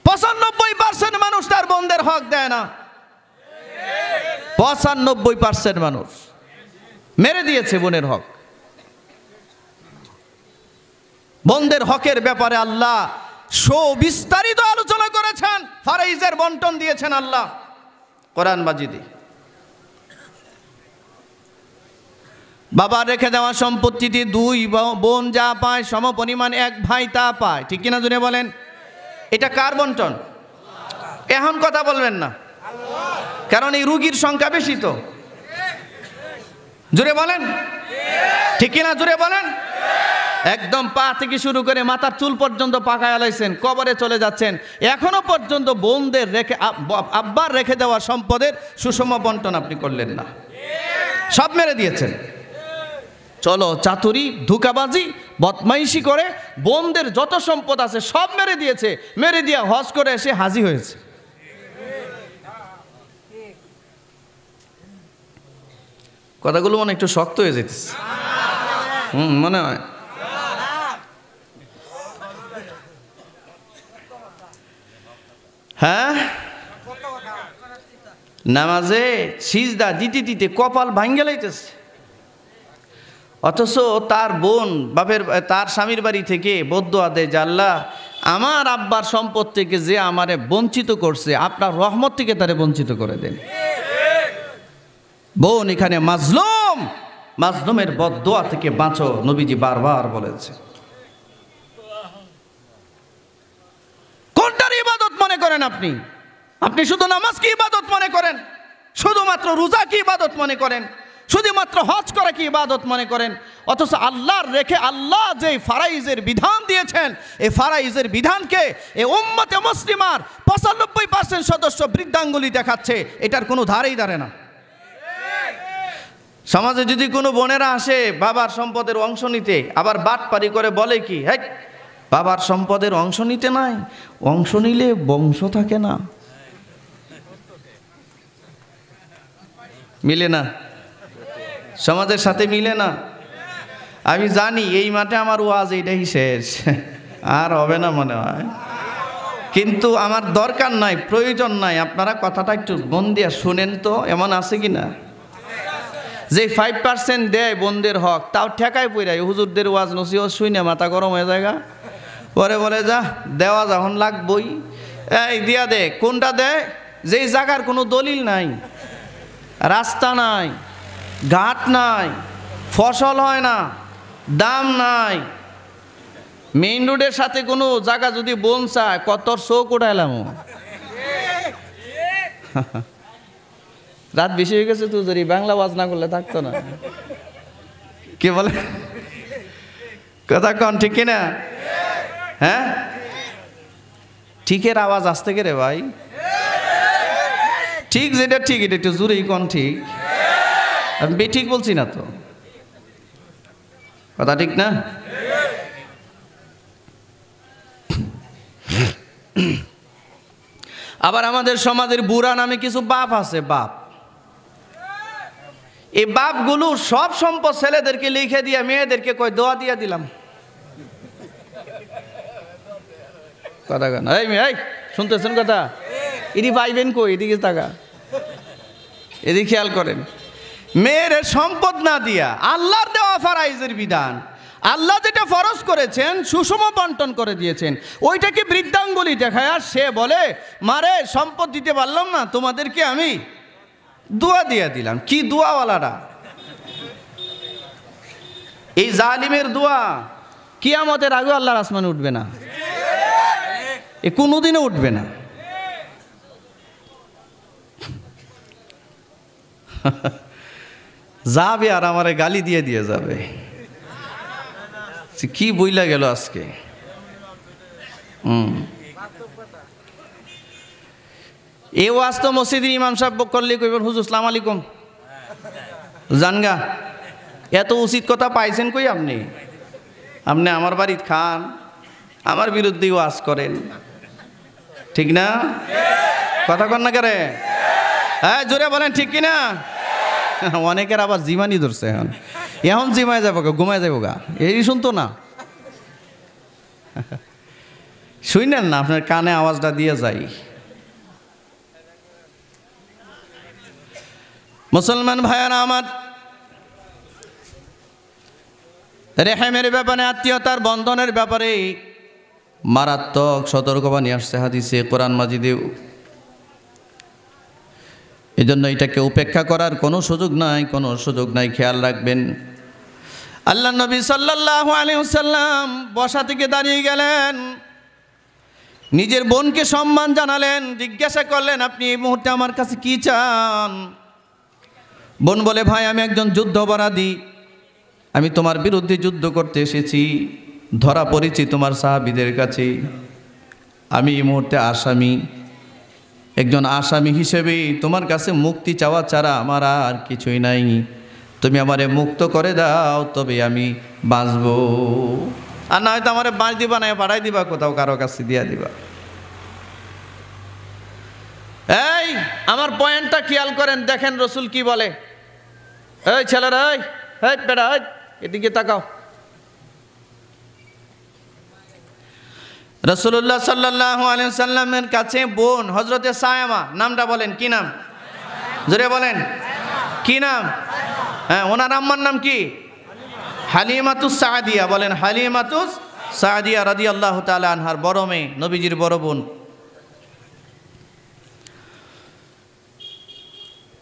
95% মানুষ তার বোনদের হক দেয় না। 95% মানুষ মেরে দিয়েছে বোনের হক। বোনদের হকের ব্যাপারে আল্লাহ বিস্তারিত আলোচনা করেছেন, ফরাইজের বন্টন দিয়েছেন আল্লাহ কোরআন মাজিদে। বাবা রেখে দেওয়া সম্পত্তিতে 2 বোন যা পায় সমপরিমাণ 1 ভাই তা পায়, ঠিক কিনা জুড়ে বলেন? এটা কার বন্টন? এখন কথা বলবেন না, কারণ এই রুগীর সংখ্যা বেশি তো। জুড়ে বলেন, ঠিক কিনা জুড়ে বলেন? একদম পা থেকে শুরু করে মাথার চুল পর্যন্ত পাকায় আলাইছেন, কবরে চলে যাচ্ছেন, এখনো পর্যন্ত বোনদের রেখে আব্বার রেখে দেওয়া সম্পদের সুষম বন্টন আপনি করলেন না, সব মেরে দিয়েছেন। চলো চাতুরি, ধোঁকাবাজি, বদমাইশি করে বোনদের যত সম্পদ আছে সব মেরে দিয়েছে। মেরে দিয়ে হজ করে এসে হাজি হয়েছে। কথাগুলো মনে একটু শক্ত হয়ে যেতেছে, মনে হয়। হ্যাঁ, নামাজে সিজদা দিতে দিতে কপাল ভাঙ্গে লাইতেছে, অথচ তার বোন তার স্বামীর বাড়ি থেকে বদদুয়া দেয় যে আল্লাহ আমার আব্বার সম্পদ থেকে যে আমারে বঞ্চিত করছে আপনার রহমত থেকে তারে বঞ্চিত করে দেন। বোন এখানে মাজলুম, মাজলুমের বদদুয়া থেকে বাঁচো, নবীজি বারবার বলেছে। করেন আপনি? আপনি শুধু নামাজ কি ইবাদত মনে করেন, শুধুমাত্র রোজা কি ইবাদত মনে করেন, শুধুমাত্র হজ করা কি ইবাদত মনে করেন। অথচ আল্লাহর রেখে আল্লাহ যে ফারাইজের বিধান দিয়েছেন, এই ফারাইজের বিধানকে এই উম্মতে মুসলিমার 95% সদস্য বৃদ্ধাঙ্গুলি দেখাচ্ছে, এটার কোনো ধারেই দাঁড়ে না। সমাজে যদি কোনো বোনেরা আসে বাবার সম্পদের অংশ নিতে, আবার বাটপারি করে বলে কি, হ্যাঁ বাবার সম্পদের অংশ নিতে নাই, অংশ নিলে বংশ থাকে না। মিলে না, সমাজের সাথে মিলে না। আমি জানি এই মাঠে আমার ওয়াজ এইটাই শেষ, আর হবে না মনে হয়, কিন্তু আমার দরকার নাই, প্রয়োজন নাই। আপনারা কথাটা একটু মন দিয়ে শুনেন তো, এমন আছে কি না যে 5% দেয় বন্ধের হক, তাও ঠেকায় পড়ায় হুজুরদের ওয়াজ নসিহত শুনে মাথা গরম হয়ে যায়, পরে বলে যা দেওয়া যখন লাগবই এই দিয়া দে। কোনটা দেয়? যেই জায়গার কোনো দলিল নাই, রাস্তা নাই, ঘাট নাই, ফসল হয় না, দাম নাই, মেইন রোডের সাথে কোনো জায়গা যদি বন চায়, কত চোখ উঠাইলাম। রাত বেশি হয়ে গেছে, তুই যদি বাংলা ওয়াজ না করলে থাকতো না। কে বলে কথা কন ঠিক কিনা? হ্যাঁ, ঠিকের আওয়াজ আসতে কে রে ভাই? ঠিক যেটা ঠিক, এটা একটু জোরেই কন ঠিক। আমি বেঠিক বলছি না তো, কথা ঠিক না? আবার আমাদের সমাজের বুড়া নামে কিছু বাপ আছে, বাপ। এই বাপগুলো সব সম্পদ ছেলেদেরকে লিখে দিয়ে মেয়েদেরকে কয় দোয়া দিয়ে দিলাম। কথা গান এই শুনতেছেন কথা? এটি পাইবেন কই? এদিকে টাকা, এদিকে খেয়াল করেন। মেয়ের সম্পদ না দিয়া আল্লাহর দেওয়া ফারাইজের বিধান, আল্লাহ যেটা ফরজ করেছেন সুষম বন্টন করে দিয়েছেন, ওইটাকে বৃদ্ধাঙ্গুলি দেখায়। আর সে বলে মারে সম্পদ দিতে পারলাম না, তোমাদেরকে আমি দোয়া দিয়ে দিলাম। কি দোয়াওয়ালারা? এই জালিমের দোয়া কিয়ামতের আগে আল্লাহর আসমানে উঠবে না, এ কোনোদিনও উঠবে না। যাবে আর আমারে গালি দিয়ে দিয়ে যাবে। কি বইলা গেল আজকে। এ ওয়াজ তো মসজিদের ইমাম সাহেব করলে কইবেন হুজুর আসসালামু আলাইকুম জানগা। এত উচিত কথা পাইছেন কই আপনি? আপনি আমার বাড়িতে খান, আমার বিরুদ্ধে ওয়াজ করেন, ঠিক না? কথা কন না করে? হ্যাঁ জোরে বলেন ঠিক কিনা? অনেকের আবার জিমানি ধরছে, এখন জিমায় যাবো গা, ঘুমায় যাবো গা, এই শুনতো না। শুনেন না, আপনার কানে আওয়াজটা দিয়ে যাই। মুসলমান ভাইয়ারা আমার, রেহেমের ব্যাপারে, আত্মীয়তার বন্ধনের ব্যাপারে মারাত্মক সতর্কবাণী আসছে হাদিসে, কোরআন মাজিদেও। এই জন্য এটাকে উপেক্ষা করার কোনো সুযোগ নাই, কোনো সুযোগ নাই। খেয়াল রাখবেন। আল্লাহ নবী সাল্লাল্লাহু আলাইহি ওয়াসাল্লাম বসা থেকে দাঁড়িয়ে গেলেন, নিজের বোনকে সম্মান জানালেন, জিজ্ঞাসা করলেন আপনি এই মুহূর্তে আমার কাছে কি চান? বোন বলে ভাই আমি একজন যুদ্ধাপরাধী, আমি তোমার বিরুদ্ধে যুদ্ধ করতে এসেছি, ধরা পড়েছি তোমার সাহাবীদের কাছে, আমি এই মুহূর্তে আসামি। একজন আসামি হিসেবে তোমার কাছে মুক্তি চাওয়া ছাড়া আমার আর কিছুই নাই। তুমি আমারে মুক্ত করে দাও, তবে আমি বাঁচব। আর না হয়তো আমারে বাঁচ দিবা, না পাঠাই দিবা কোথাও, কারো কাছে দিয়া দিবা। এই আমার পয়েন্টটা খেয়াল করেন, দেখেন রসুল কি বলে। এই ছেলেরা, এই বেটা, এদিকে তাকাও। রাসূলুল্লাহ সাল্লাল্লাহু আলাইহি ওয়াসাল্লামের কাছে বোন হযরতে সায়ামা, নামটা বলেন কি নাম? জোরে বলেন কি নাম? হ্যাঁ, ওনার আম্মার নাম কি? হালিমাতুস সাদিয়া। বলেন হালিমাতুস সাদিয়া রাদিয়াল্লাহু তাআলা আনহার বড় মেয়ে, নবীজির বড় বোন।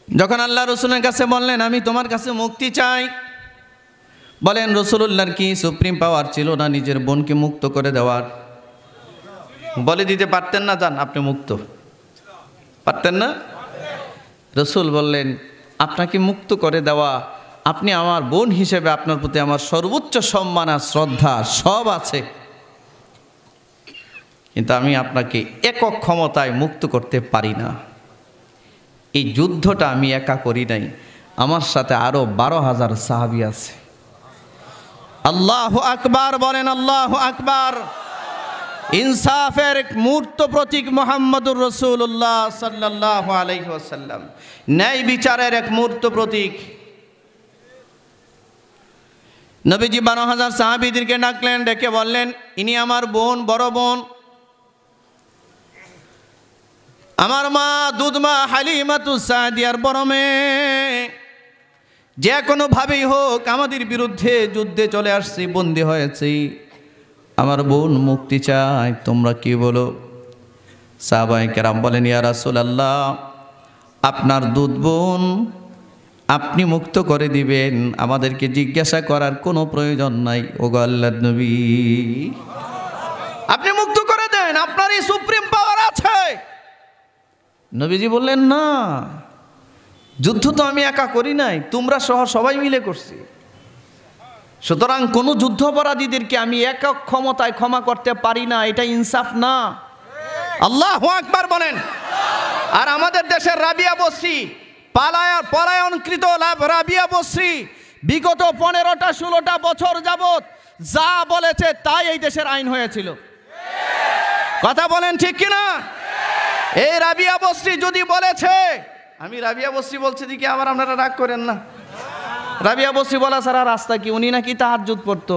যখন আল্লাহ রসুলের কাছে বললেন আমি তোমার কাছে মুক্তি চাই, বলেন রাসূলুল্লাহর কি সুপ্রিম পাওয়ার ছিল না নিজের বোনকে মুক্ত করে দেওয়ার? বলে দিতে পারতেন না, যান আপনি মুক্ত, পারতেন না? রসুল বললেন আপনাকে মুক্ত করে দেওয়া, আপনি আমার বোন হিসেবে আপনার প্রতি আমার সর্বোচ্চ সম্মান আর শ্রদ্ধা সব আছে, কিন্তু আমি আপনাকে একক ক্ষমতায় মুক্ত করতে পারি না। এই যুদ্ধটা আমি একা করি নাই, আমার সাথে আরো 12,000 সাহাবী আছে। আল্লাহু আকবার বলেন, আল্লাহু আকবার। ইনসাফের মূর্ত প্রতীক মুহাম্মদুর রাসূলুল্লাহ সাল্লাল্লাহু আলাইহি ওয়াসাল্লাম, ন্যায় বিচারের এক মূর্ত প্রতীক। নবীজি 12,000 সাহাবীদেরকে ডাকলেন, ডেকে বললেন ইনি আমার বোন, বড় বোন, আমার মা দুধমা হালিমাতুস সাদিয়ার বড় মেয়ে, যে কোনোভাবেই হোক আমাদের বিরুদ্ধে যুদ্ধে চলে আসছে, বন্দী হয়েছে, আমার বোন মুক্তি চায়, তোমরা কি বলো? সাহাবায়ে কেরাম বলেন ইয়া রাসূলুল্লাহ, আপনার দুধ বোন আপনি মুক্ত করে দিবেন, আমাদেরকে জিজ্ঞাসা করার কোনো প্রয়োজন নাই। ওগো আল্লাহর নবী, আপনি মুক্ত করে দেন, আপনার এই সুপ্রিম পাওয়ার আছে। নবীজি বললেন না, যুদ্ধ তো আমি একা করি নাই, তোমরা সহ সবাই মিলে করছি, সুতরাং কোনো যুদ্ধ অপরাধীদেরকে আমি একক ক্ষমতায় ক্ষমা করতে পারি না, এটা ইনসাফ না। আল্লাহু আকবার বলেন। আর আমাদের দেশের রাবিয়া বসরি, পলায়নকৃত রাবিয়া বসরি বিগত 15টা 16টা বছর যাবত যা বলেছে তাই এই দেশের আইন হয়েছিল। কথা বলেন ঠিক কিনা? এই রাবিয়া বসরি যদি বলেছে, আমি রাবিয়া বসরি বলছি দিকে আবার আপনারা রাগ করেন না, রাবিয়া বসরি বলা ছাড়া রাস্তা কি? উনি নাকি তাহাজ্জুদ পড়তো,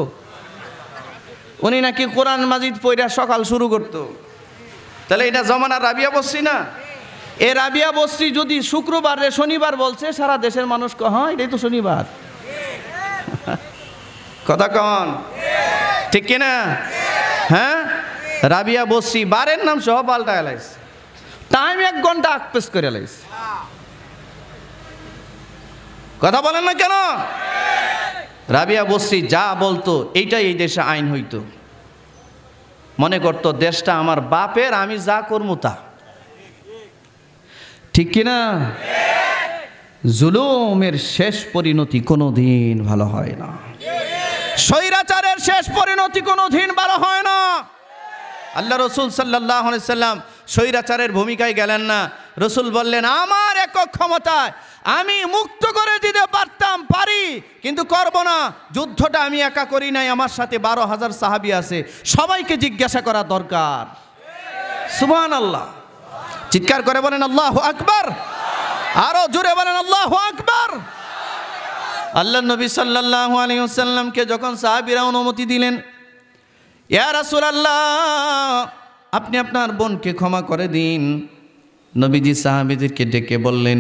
উনি নাকি কোরআন মাজিদ পড়া সকাল শুরু করতো, তাহলে এটা জমানার রাবিয়া বসরি না? এ রাবিয়া বসরি যদি শুক্রবার শনিবার বলছে, সারা দেশের মানুষ হ্যাঁ এটাই তো শনিবার। কথা কন ঠিক কিনা? হ্যাঁ, রাবিয়া বসরি বারের নাম সহ পাল্টা এলাইছে, টাইম 1 ঘন্টা আকপেস করে এলাইছে। কথা বলেন না কেন? রাবিয়া বসরি যা বলতো এইটাই এই দেশে আইন হইতো, মনে করতো দেশটা আমার বাপের, আমি যা করবো তা। ঠিক কিনা? জুলুমের শেষ পরিণতি কোনোদিন ভালো হয় না, স্বৈরাচারের শেষ পরিণতি কোনোদিন ভালো হয় না। আল্লাহ রসুল সাল্লাল্লাহু আলাইহি সাল্লাম স্বৈরাচারের ভূমিকায় গেলেন না। রসুল বললেন আমার একক ক্ষমতায় আমি মুক্ত করে দিতে পারতাম, পারি, কিন্তু করব না। যুদ্ধটা আমি একা করি নাই, আমার সাথে 12,000 সাহাবী আছে, সবাইকে জিজ্ঞাসা করা দরকার। সুবহানাল্লাহ, চিৎকার করে বলেন আল্লাহু আকবার, আরো জোরে বলেন আল্লাহু আকবার। আল্লাহ নবী সাল্লাল্লাহু আলাইহি ওয়াসাল্লামকে যখন সাহাবীরা অনুমতি দিলেন, ইয়া রাসূলুল্লাহ আপনি আপনার বোনকে ক্ষমা করে দিন, নবীজি সাহাবীদেরকে ডেকে বললেন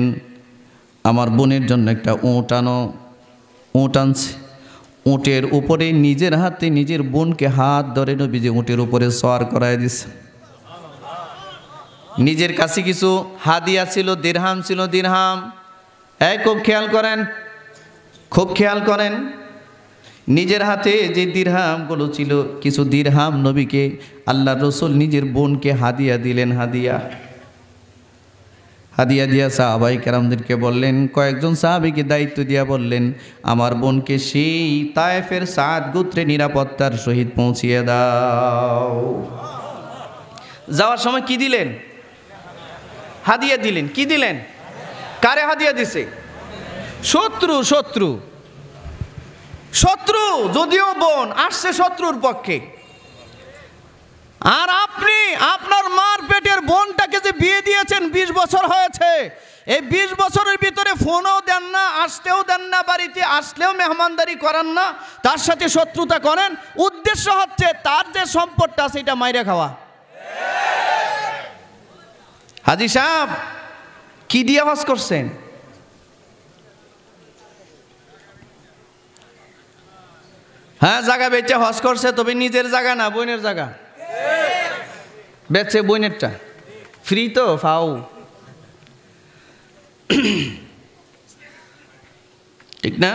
আমার বোনের জন্য একটা উট আনো। উট আনছে, উটের উপরে নিজের হাতে নিজের বোনকে হাত ধরে নবীজি উটের উপরে সওয়ার করায় দিছে। নিজের কাছে কিছু হাদিয়া ছিল, দিরহাম ছিল, দিরহাম। খুব খেয়াল করেন, খুব খেয়াল করেন, নিজের হাতে যে দিরহামগুলো ছিল, কিছু দিরহাম নবীকে আল্লাহ রসুল নিজের বোনকে হাদিয়া দিলেন। হাদিয়া দিয়া সাহাবাই কেরামদেরকে বললেন, কয়েকজন সাহাবীকে দায়িত্ব দিয়া বললেন আমার বোনকে সেই তায়েফের সাদ গোত্রে নিরাপত্তার সহিত পৌঁছিয়ে দাও। যাওয়ার সময় কি দিলেন? হাদিয়া দিলেন। কি দিলেন? কারে হাদিয়া দিছে? শত্রু। শত্রু শত্রু যদিও বোন আসছে শত্রুর পক্ষে, আর আপনি আপনার মার পেটের বোনটাকে যে বিয়ে দিয়েছেন 20 বছর হয়েছে, এই 20 বছরের ভিতরে ফোনও দেন না, আসতেও দেন না, বাড়িতে আসলেও মেহমানদারি করেন না, তার সাথে শত্রুতা করেন। উদ্দেশ্য হচ্ছে তার যে সম্পদটা আছে এটা মাইরা খাওয়া। হাজী সাহেব কি দিয়ে হজ করছেন? হ্যাঁ, জায়গা বেচে হজ করছে, তবে নিজের জায়গা না, বোনের জায়গা বেচে, বোনেরটা ফ্রি তো ফাও। ঠিক না?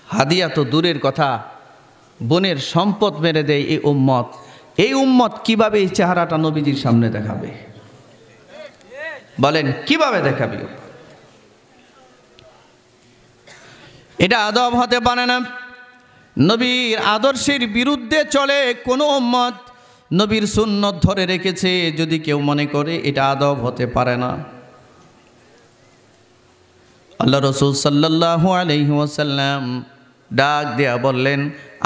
হাদিয়া তো দূরের কথা, বোনের সম্পদ মেরে দেয় এই উম্মত। এই উম্মত কিভাবে এই চেহারাটা নবীজির সামনে দেখাবে? বলেন কিভাবে দেখাবে? এটা আদব হতে পারে না। নবীর আদর্শের বিরুদ্ধে চলে কোনো উম্মত নবীর সুন্নত ধরে রেখেছে যদি কেউ মনে করে, এটা আদব হতে পারে না। আল্লাহ রাসূল সাল্লাল্লাহু আলাইহি ওয়াসাল্লাম ডাক দেয়া বললেন,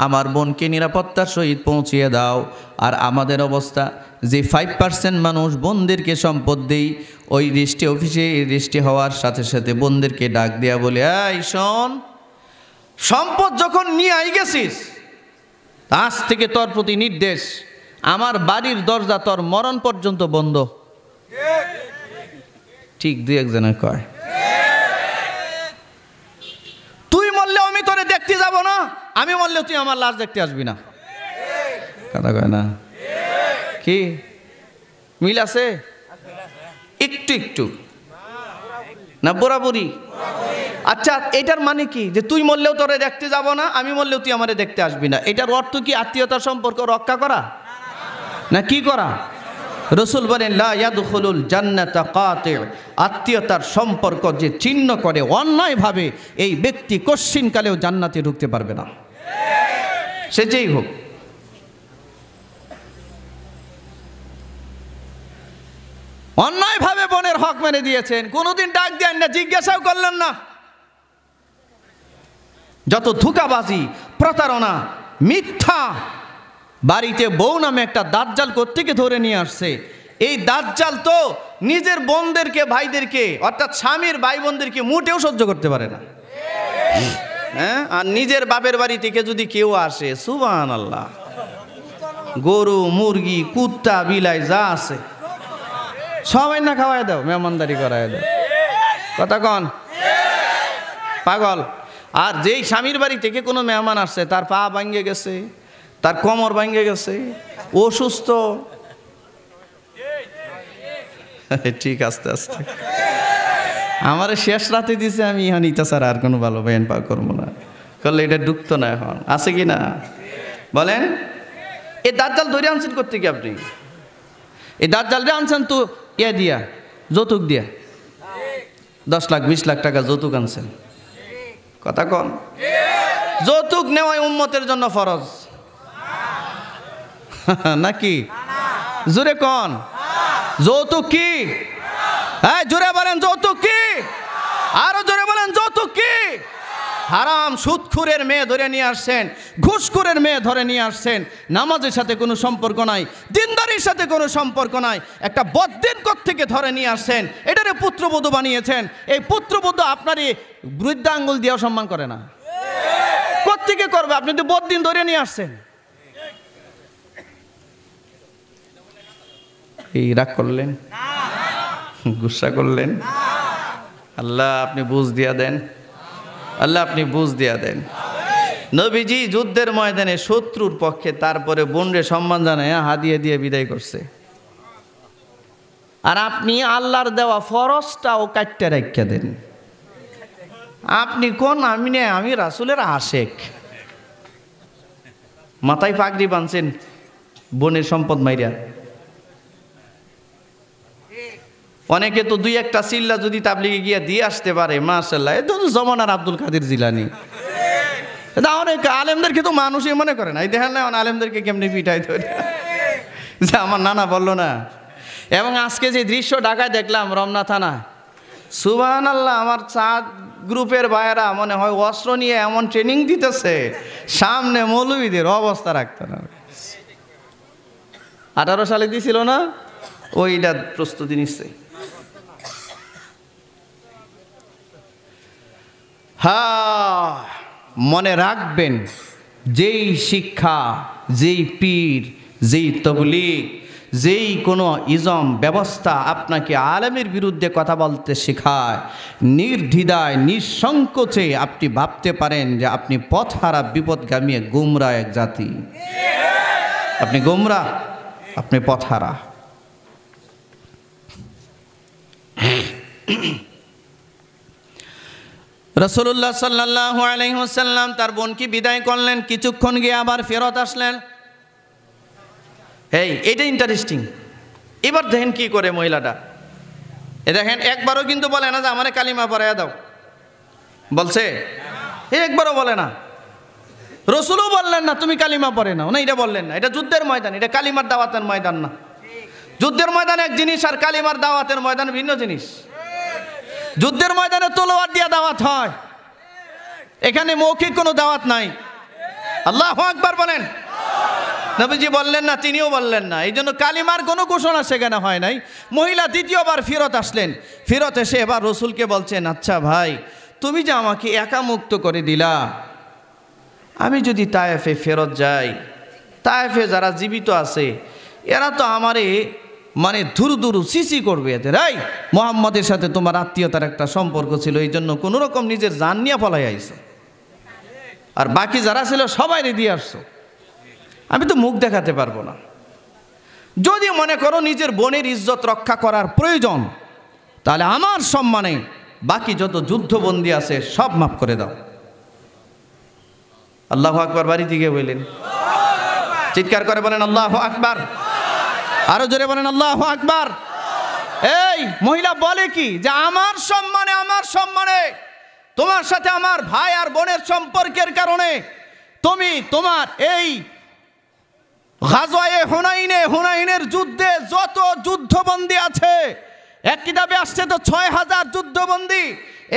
আমার বোনকে নিরাপত্তার সহিত পৌঁছিয়ে দাও। আর আমাদের অবস্থা যে 5% মানুষ বোনদেরকে সম্পদ দেই, ওই রেজিস্ট্রি অফিসে রেজিস্ট্রি হওয়ার সাথে সাথে বোনদেরকে ডাক দেয়া বলে, এই শোন, সম্পদ যখন নিয়ে আই গেছিস, আজ থেকে তোর প্রতি নির্দেশ, আমার বাড়ির দরজা তোর মরণ পর্যন্ত বন্ধ। ঠিক দুই একজনে কয়, তুই মরলেও আমি তোরে দেখতে যাব না, আমি মরলেও তুই আমার লাশ দেখতে আসবি না। কথা কয় না? কি মিল আছে? একটু একটু না বরাবরই? আচ্ছা, এটার মানে কি যে তুই মরলেও তোরে দেখতে যাব না, আমি মরলেও তুই আমারে দেখতে আসবি না? এটার অর্থ কি আত্মীয়তার সম্পর্ক রক্ষা করা না কি করা? রাসূল বলেন, লা ইয়াদখুলুল জান্নাতা কাতি', আত্মীয়তার সম্পর্ক যে ছিন্ন করে অন্যায়ভাবে, এই ব্যক্তি কশ্চিনকালেও জান্নাতে ঢুকতে পারবে না, সে যেই হোক। অন্যায়ভাবে বোনের হক মেনে দিয়েছেন, কোনোদিন ডাক দেন না, জিজ্ঞাসাও করলেন না। যত ধোঁকাবাজি, প্রতারণা, মিথ্যা, বাড়িতে বউ নামে একটা দাজ্জাল কোত্থেকে ধরে নিয়ে আসছে। এই দাজ্জাল তো নিজের বোনদেরকে, ভাইদেরকে, অর্থাৎ স্বামীর ভাই বোনদেরকে মোটেও সহ্য করতে পারে না। হ্যাঁ, আর নিজের বাপের বাড়ি থেকে যদি কেউ আসে, সুবহানাল্লাহ, গরু, মুরগি, কুত্তা, বিলাই যা আছে সবাই না খাওয়াই দাও, মেহমানদারি করাই দাও। কথা কন পাগল? আর যেই স্বামীর বাড়ি থেকে কোনো মেহমান আসছে, তার পা ভাঙ্গে গেছে, তার কোমর ভাঙ্গে গেছে, অসুস্থ, ঠিক আস্তে আস্তে আমার শেষ রাতে দিছে, আমি ইহান ইটা ছাড়া আর কোনো ভালো ব্যান পা করবো না, করলে এটা ঢুকতো না। এখন আছে কি না বলেন? এই দাজ্জাল ধরে আনছেন কোত্থেকে আপনি? এই দাজ্জালটা আনছেন তো ইয়া দিয়া, যৌতুক দিয়া, 10 লাখ 20 লাখ টাকা যৌতুক আনছেন। কথা কন? যৌতুক নেওয়াই উম্মতের জন্য ফরজ নাকি? জোরে কন, যৌতুক কি? হ্যাঁ, জোরে বলেন যৌতুক কি? আরো জোরে বলেন যৌতুক কি? হারাম সুদখোরের মেয়ে ধরে নিয়ে আসছেন, ঘুষখোরের মেয়ে ধরে নিয়ে আসছেন, নামাজের সাথে কোনো সম্পর্ক নাই, দিনদারির সাথে কোনো সম্পর্ক নাই, একটা বদ্দিন থেকে ধরে নিয়ে আসছেন, এটারে পুত্রবধূ বানিয়েছেন। এই পুত্রবধূ আপনারই বৃদ্ধা আঙ্গুল দিয়েও সম্মান করে না, কোত্থেকে করবে? আপনি তো বদ্দিন ধরে নিয়ে আসছেন। এই রাগ করলেন, গুসা করলেন, আল্লাহ আপনি বুঝ দিয়া দেন, আল্লাহ আপনি বুঝ দিয়া দেন। নবীজি যুদ্ধের ময়দানে শত্রুর পক্ষে, তারপরে বোনরে সম্মান জানায় হাদিয়া দিয়ে বিদায় করছে। আর আপনি আল্লাহর দেওয়া ফরজটাও কাটতে রাখিয়া দেন। আপনি কোন? আমি না, আমি রাসূলের আশেক। মাথায় পাগড়ি বাঁধছেন বোনের সম্পদ মাইরা। অনেকে তো 2-1টা চিল্লা যদি তাবলিগে গিয়া দিয়ে আসতে পারে, মাশাআল্লাহ, এটা তো জমানার আব্দুল কাদের জিলানী। এটা অনেক আলেমদেরকে তো মানুষই মনে করে না। এই দেখেন না আলেমদেরকে কেমনি পিটাই ধরে, যে আমার নানা বললো না। এবং আজকে যে দৃশ্য ঢাকায় দেখলাম রমনা থানা, সুবহানাল্লাহ, আমার চাঁদ গ্রুপের ভাইয়েরা মনে হয় অস্ত্র নিয়ে এমন ট্রেনিং দিতেছে, সামনে মৌলবীদের অবস্থা রাখতে না। 18 সালে দিছিল না, ওইটা প্রস্তুতি নিচ্ছে। হ্যাঁ, মনে রাখবেন, যেই শিক্ষা, যেই পীর, যেই তবলিগ, যেই কোনো ইজম ব্যবস্থা আপনাকে আলেমের বিরুদ্ধে কথা বলতে শেখায়, নির্দ্বিধায় নিঃসংকোচে আপনি ভাবতে পারেন যে আপনি পথহারা, বিপদগামী, গুমরা এক জাতি। আপনি গুমরা, আপনি পথহারা। রাসূলুল্লাহ সাল্লাল্লাহু আলাইহি ওয়াসাল্লাম তার বোনকে বিদায় করলেন, কিছুক্ষণ গিয়ে আবার ফেরত আসলেন। এইটা ইন্টারেস্টিং। এবার দেখেন কি করে মহিলাটা, দেখেন একবারও কিন্তু বলে না যে আমারে কালিমা পড়াইয়া দাও, বলছে? একবারও বলে না। রসুলও বললেন না তুমি কালিমা পড়ে নাও, না এটা বললেন না। এটা যুদ্ধের ময়দান, এটা কালিমার দাওয়াতের ময়দান না। যুদ্ধের ময়দান এক জিনিস, আর কালিমার দাওয়াতের ময়দান ভিন্ন জিনিস। যুদ্ধের ময়দানে তলোয়ার দিয়া দাওয়াত হয়, এখানে মৌখিক কোনো দাওয়াত নাই। আল্লাহু আকবার বলেন। নবীজি বললেন না, তিনিও বললেন না, এই জন্য কালিমার কোনো ঘোষণা সেখানে হয় নাই। মহিলা দ্বিতীয়বার ফেরত আসলেন, ফেরত এসে এবার রসুলকে বলছেন, আচ্ছা ভাই, তুমি যে আমাকে একা মুক্ত করে দিলা, আমি যদি তায়েফে ফেরত যাই, তায়েফে যারা জীবিত আছে এরা তো আমারে মানে ধুরু ধুরু সিসি করবে, এদের এই মোহাম্মদের সাথে তোমার আত্মীয়তার একটা সম্পর্ক ছিল, এই জন্য কোনো রকম নিজের জান নিয়ে পলাই আইছো, আর বাকি যারা ছিল সবাই দিয়ে আসছো, আমি তো মুখ দেখাতে পারবো না। যদি মনে করো নিজের বোনের ইজ্জত রক্ষা করার প্রয়োজন, তাহলে আমার সম্মানে বাকি যত যুদ্ধবন্দী আছে সব মাফ করে দাও। আল্লাহু আকবার বাড়ি থেকে বললেন, চিৎকার করে বলেন আল্লাহু আকবার, আরো জোরে বলেন আল্লাহু আকবার। এই মহিলা বলে কি যে আমার সম্মানে তোমার সাথে আমার ভাই আর বোনের সম্পর্কের কারণে তুমি তোমার এই গাজওয়ায়ে হুনাইনের যুদ্ধে যত যুদ্ধবন্দী আছে, এক কিতাবে আসছে তো ৬,০০০ যুদ্ধবন্দী,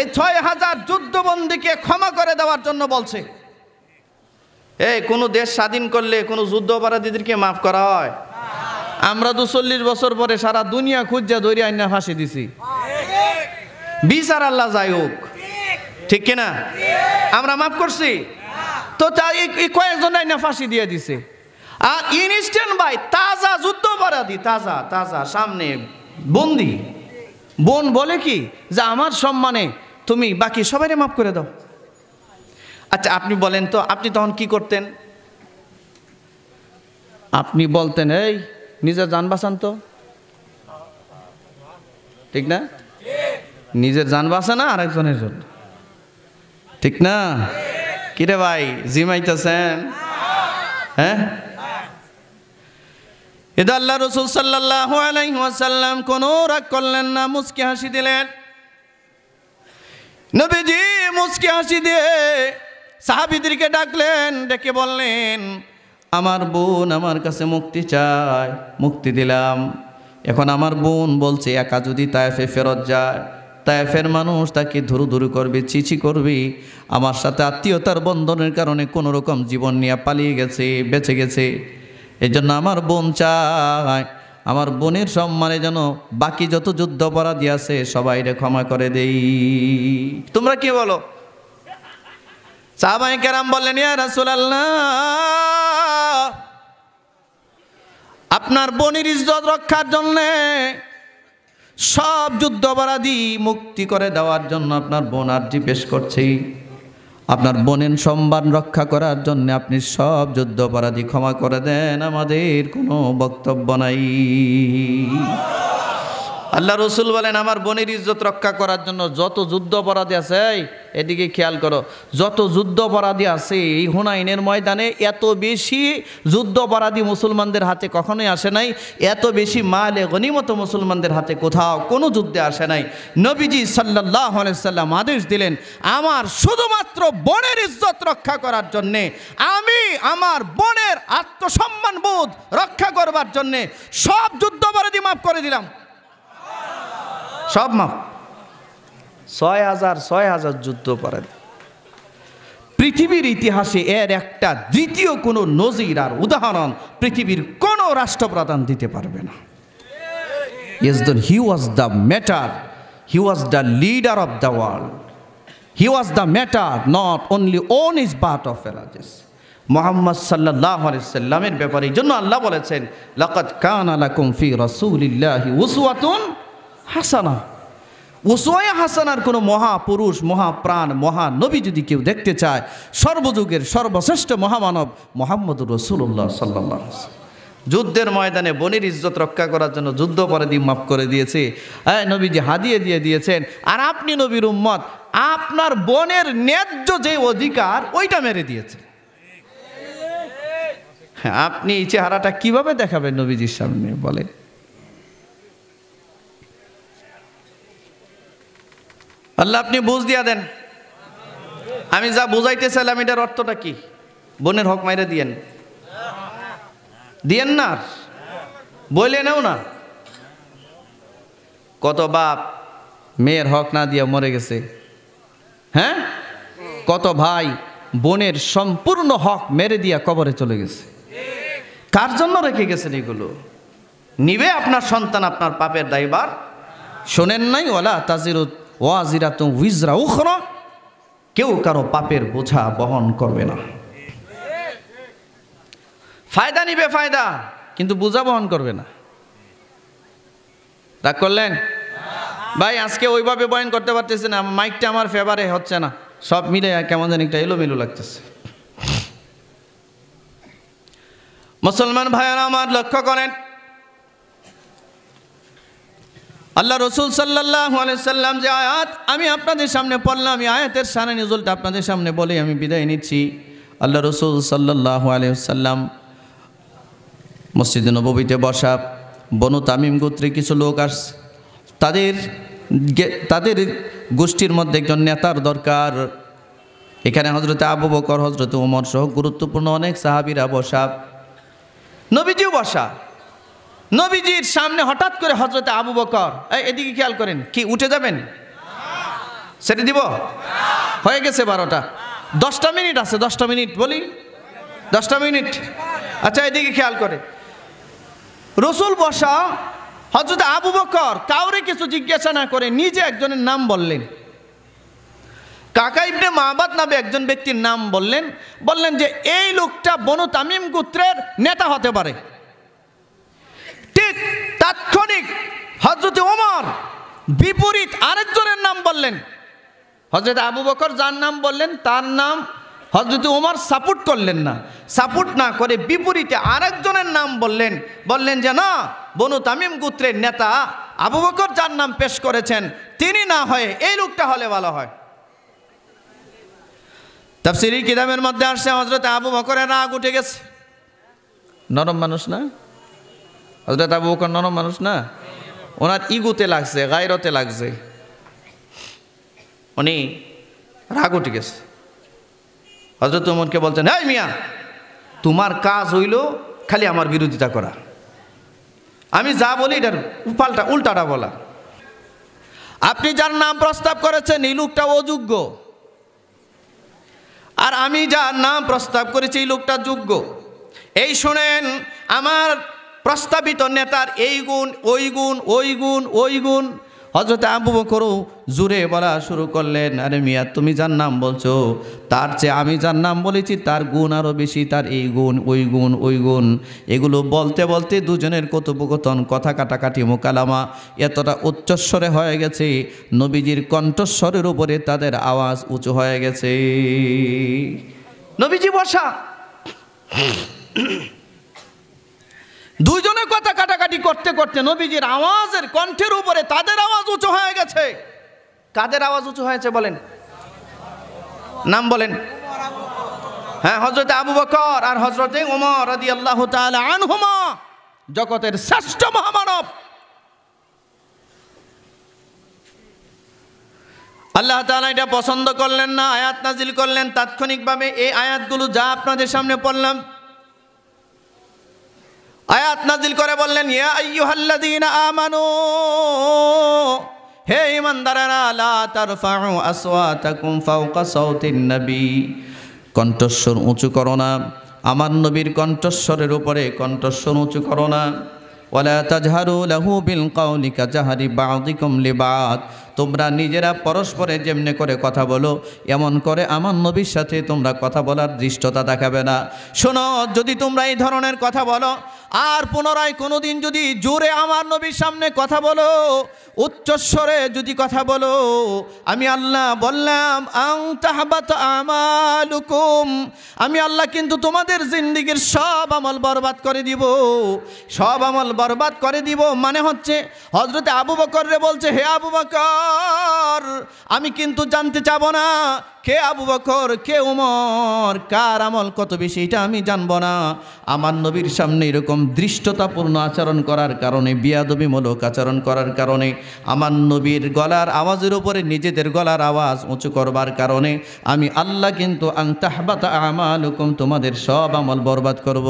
এই ৬,০০০ যুদ্ধবন্দীকে ক্ষমা করে দেওয়ার জন্য বলছে। কোনো দেশ স্বাধীন করলে কোনো যুদ্ধ অপরাধীদেরকে মাফ করা হয়? আমরা তো ৪০ বছর পরে সারা দুনিয়া খুঁজা ধরে আইনা ফাঁসি দিছি, বিচার আল্লাহ যাই হোক, ঠিক কিনা? আমরা মাফ করছি তো? এই কয়েকজন আইনা ফাঁসি দিয়ে দিছে। আর ইনস্ট্যান্ট ভাই তাজা যুদ্ধ অপরাধী, তাজা সামনে বন্দি, বোন বলে কি যে আমার সম্মানে তুমি বাকি সবাই মাফ করে দাও। আচ্ছা আপনি বলেন তো, আপনি তখন কি করতেন? আপনি বলতেন এই নিজের জান বাঁচান তো, ঠিক না? নিজের জান বাঁচা না আরেকজনের জন্য, ঠিক না? কিরে ভাই জিমাইতেছেন? হ্যাঁ, এটা আল্লাহ রাসূল সাল্লাল্লাহু আলাইহি ওয়াসাল্লাম কোনো রাগ করলেন না, মুচকি হাসি দিলেন। নবীজি মুচকি হাসি দিয়ে সাহাবীদেরকে ডাকলেন, ডেকে বললেন, আমার বোন আমার কাছে মুক্তি চায়, মুক্তি দিলাম। এখন আমার বোন বলছে একা যদি তায়েফে ফেরত যায়, তায়েফের মানুষ তাকে ধুরু ধুরু করবে, চিচি করবে, আমার সাথে আত্মীয়তার বন্ধনের কারণে কোনো রকম জীবন নিয়ে পালিয়ে গেছে, বেঁচে গেছে। এই জন্য আমার বোন চায় আমার বোনের সম্মানে যেন বাকি যত যুদ্ধ অপরাধী আছে সবাইরে ক্ষমা করে দেই। তোমরা কি বলো? সাহাবায়ে কেরাম বললেন, ইয়া রাসূলুল্লাহ, আপনার বোনের ইজ্জত রক্ষার জন্য, সব যুদ্ধ অপরাধী মুক্তি করে দেওয়ার জন্য আপনার বোন আরজি পেশ করছে। আপনার বোনের সম্মান রক্ষা করার জন্য আপনি সব যুদ্ধ অপরাধী ক্ষমা করে দেন, আমাদের কোনো বক্তব্য নাই। আল্লাহ রসুল বলেন, আমার বোনের ইজ্জত রক্ষা করার জন্য যত যুদ্ধ অপরাধী আছে, এদিকে খেয়াল করো, যত যুদ্ধ অপরাধী আছে এই হুনাইনের ময়দানে এত বেশি যুদ্ধ অপরাধী মুসলমানদের হাতে কখনোই আসে নাই, এত বেশি মালে গনিমত মুসলমানদের হাতে কোথাও কোনো যুদ্ধে আসে নাই। নবীজি সাল্লাল্লাহু আলাইহি সাল্লাম আদেশ দিলেন, আমার শুধুমাত্র বোনের ইজ্জত রক্ষা করার জন্যে, আমি আমার বোনের আত্মসম্মান বোধ রক্ষা করবার জন্যে সব যুদ্ধ অপরাধী মাফ করে দিলাম, সব মাফ। ৬,০০০ যুদ্ধ অপরাধী। পৃথিবীর ইতিহাসে এর একটা দ্বিতীয় কোনো নজির আর উদাহরণ পৃথিবীর কোনো রাষ্ট্রপ্রধান দিতে পারবে না। He was the matter, he was the leader of the world, he was the matter not only on his part of religious. Muhammad সাল্লাল্লাহু আলাইহি সাল্লামের ব্যাপারে এই জন্য আল্লাহ বলেছেন, লাকাদ কানা লাকুম ফি রাসূলিল্লাহি উসওয়াতুন হাসানা। উসওয়ায়ে হাসানার কোনো মহাপুরুষ, মহাপ্রাণ, মহানবী যদি কেউ দেখতে চায়, সর্বযুগের সর্বশ্রেষ্ঠ মহামানব মুহাম্মদুর রাসূলুল্লাহ সাল্লাল্লাহু আলাইহি ওয়াসাল্লাম। যুদ্ধের ময়দানে বোনের ইজ্জত রক্ষা করার জন্য যুদ্ধ অপরাধী মাফ করে দিয়েছে, নবীজি হাদিয়ে দিয়ে দিয়েছেন। আর আপনি নবীর উম্মত, আপনার বোনের ন্যায্য যে অধিকার ওইটা মেরে দিয়েছে। আপনি এই চেহারাটা কিভাবে দেখাবেন নবীজির সামনে বলেন? আল্লাহ আপনি বুঝ দিয়া দেন। আমি যা বুঝাইতে চাইলাম এটার অর্থটা কি? বোনের হক মাইরে দিয়েন, দিয়েন না, বলে নেও না। কত বাপ মেয়ের হক না দিয়া মরে গেছে, হ্যাঁ? কত ভাই বোনের সম্পূর্ণ হক মেরে দিয়া কবরে চলে গেছে। কার জন্য রেখে গেছেন এগুলো? নিবে আপনার সন্তান আপনার পাপের দায়ভার। শোনেন নাই, ওয়ালা তাজিরু ওয়াজিরাতুন উইজরা উখরা, কেউ কারো পাপের বোঝা বহন করবে না। ফায়দা নিবে ফায়দা, কিন্তু বোঝা বহন করবে না। রাগ করলেন ভাই? আজকে ওইভাবে বয়ান করতে পারতেছে না, মাইকটা আমার ফেভারে হচ্ছে না, সব মিলে কেমন যেন একটা এলোমেলো লাগতেছে। মুসলমান ভাইয়েরা আমার, লক্ষ্য করেন, আল্লাহ রসুল সাল্লাল্লাহু আলাইহি সাল্লাম যে আয়াত আমি আপনাদের সামনে পড়লাম, এই আয়াতের শানে নজুলটা আপনাদের সামনে বলে আমি বিদায় নিচ্ছি। আল্লাহ রসুল সাল্লাল্লাহু আলাইহি সাল্লাম মসজিদে নববীতে বসা বনু তামিম গোত্রে কিছু লোক আসছে। তাদের গোষ্ঠীর মধ্যে একজন নেতার দরকার। এখানে হজরতে আবু বকর, হজরতে ওমর সহ গুরুত্বপূর্ণ অনেক সাহাবীরা বসা, নবীজিও বসা। নবীজির সামনে হঠাৎ করে হজরতে আবু বকর, এদিকে খেয়াল করেন, কি উঠে যাবেন? সেটা দিব? হয়ে গেছে 12টা, 10টা মিনিট আছে, 10টা মিনিট বলি, 10টা মিনিট। আচ্ছা এদিকে খেয়াল করে, রসুল বসা, হজরতে আবু বকর কাউরে কিছু জিজ্ঞাসা না করে নিজে একজনের নাম বললেন। কাকা ইবনে মাবাদ নামে একজন ব্যক্তির নাম বললেন। বললেন যে এই লোকটা বনু তামিম গোত্রের নেতা হতে পারে। ঠিক তাৎক্ষণিক হজরতে ওমর বিপরীত আরেকজনের নাম বললেন। হজরতে আবু বকর যার নাম বললেন তার নাম হজরতে ওমর সাপোর্ট করলেন না, সাপোর্ট না করে বিপরীতে আরেকজনের নাম বললেন। বললেন যে না, বনু তামিম গোত্রের নেতা আবু বকর যার নাম পেশ করেছেন তিনি না হয়ে এই লোকটা হলে ভালো হয়। তাফসীরি কিতাবের মধ্যে আসছে হজরতে আবু বকরের রাগ উঠে গেছে। নরম মানুষ না হজরত আবু বকর, নরম মানুষ না, ওনার ইগুতে লাগছে, গায়রতে লাগছে, উনি রাগ উঠে গেছে। হজরত ওমরকে বলছেন, এই মিয়া, তোমার কাজ হইল খালি আমার বিরোধিতা করা, আমি যা বলি এটার উল্টাটা বলা। আপনি যার নাম প্রস্তাব করেছেন এই লোকটা অযোগ্য, আর আমি যার নাম প্রস্তাব করেছি এই লোকটা যোগ্য। এই শোনেন, আমার প্রস্তাবিত নেতার এই গুণ, ওই গুণ, ওই গুণ, ওই গুণ। হযরত আবু বকরও জোরে বলা শুরু করলেন, আরে মিয়া, তুমি যার নাম বলছো তার চেয়ে আমি যার নাম বলেছি তার গুণ আরও বেশি, তার এই গুণ, ওই গুণ, ওই গুণ। এগুলো বলতে বলতে দুজনের কথোপকথন, কথা কাটাকাটি, মোকালামা এতটা উচ্চস্বরে হয়ে গেছে, নবীজির কণ্ঠস্বরের উপরে তাদের আওয়াজ উঁচু হয়ে গেছে। নবীজি বসা, দুইজনে কথা কাটাকাটি করতে করতে নবীজির আওয়াজের কণ্ঠের উপরে তাদের আওয়াজ উঁচু হয়ে গেছে। কাদের আওয়াজ উঁচু হয়েছে বলেন? নাম বলেন। হ্যাঁ, হযরতে আবু বকর আর হযরতে ওমর রাদিয়াল্লাহু তাআলা আনহুমা, জগতের শ্রেষ্ঠ মহামানব। আল্লাহ তাআলা এটা পছন্দ করলেন না, আয়াত নাজিল করলেন তাৎক্ষণিকভাবে। এই আয়াতগুলো যা আপনাদের সামনে পড়লাম, আয়াত নাজিল করে বললেন, ইয়া আইয়ুহাল্লাযীনা আমানু, হে ঈমানদারেরা, লা তারফাউ আসওয়াতাকুম ফাওকা সাওতিন নবী, কণ্ঠস্বর উঁচু করো না, আমার নবীর কণ্ঠস্বরের উপরে কণ্ঠস্বর উঁচু করো না। ওয়ালা তাজহারু লাহু বিল কাওলি কাজাহরি বাযিকুম লিবাদ, তোমরা নিজেরা পরস্পরে যেমনে করে কথা বলো এমন করে আমার নবীর সাথে তোমরা কথা বলার দৃষ্টতা দেখাবে না। শোনো, যদি তোমরা এই ধরনের কথা বলো আর পুনরায় কোনোদিন যদি জোরে আমার নবীর সামনে কথা বলো, উচ্চস্বরে যদি কথা বলো, আমি আল্লাহ বললাম আং তাহবাত আমালুকুম, আমি আল্লাহ কিন্তু তোমাদের জিন্দেগীর সব আমল বরবাদ করে দিব, সব আমল বরবাদ করে দিব। মানে হচ্ছে হযরতে আবু বকর রে বলছে, হে আবু বকর, আমি কিন্তু জানতে চাবো না কে আবু বকর, কে উমর, কার আমল কত বেশি এটা আমি জানবো না। আমার নবীর সামনে এরকম দৃষ্টতাপূর্ণ আচরণ করার কারণে, বিয়াদবিমূলক আচরণ করার কারণে, আমার নবীর গলার আওয়াজের উপরে নিজেদের গলার আওয়াজ উঁচু করবার কারণে আমি আল্লাহ কিন্তু আন তাহবাতা আমালুকুম, তোমাদের সব আমল বরবাদ করব।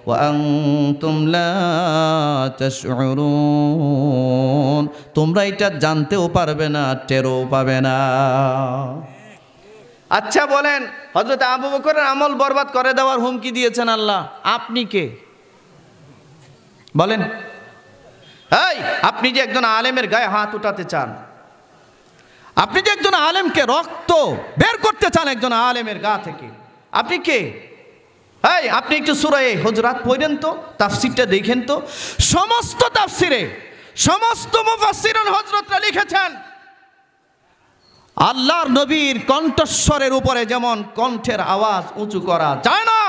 ওয়া আনতুম লা তাশউরুন, তোমরা এটা জানতেও পারবে না, টেরও পাবে না। আচ্ছা বলেন, হযরত আবু বকরের আমল বরবাদ করে দেওয়ার হুমকি দিয়েছেন আল্লাহ, আপনি কে বলেন? এই আপনি যে একজন আলেমের গায়ে হাত উঠাতে চান, আপনি যে একজন আলেমকে রক্ত বের করতে চান একজন আলেমের গা থেকে, আপনি কে? এই আপনি একটু সূরা হুজুরাত পড়েন তো, তাফসীরটা দেখেন তো। সমস্ত তাফসীরে সমস্ত মুফাসসিরুন হযরতরা লিখেছেন আল্লাহর নবীর কণ্ঠস্বরের উপরে যেমন কণ্ঠের আওয়াজ উঁচু করা যায় না,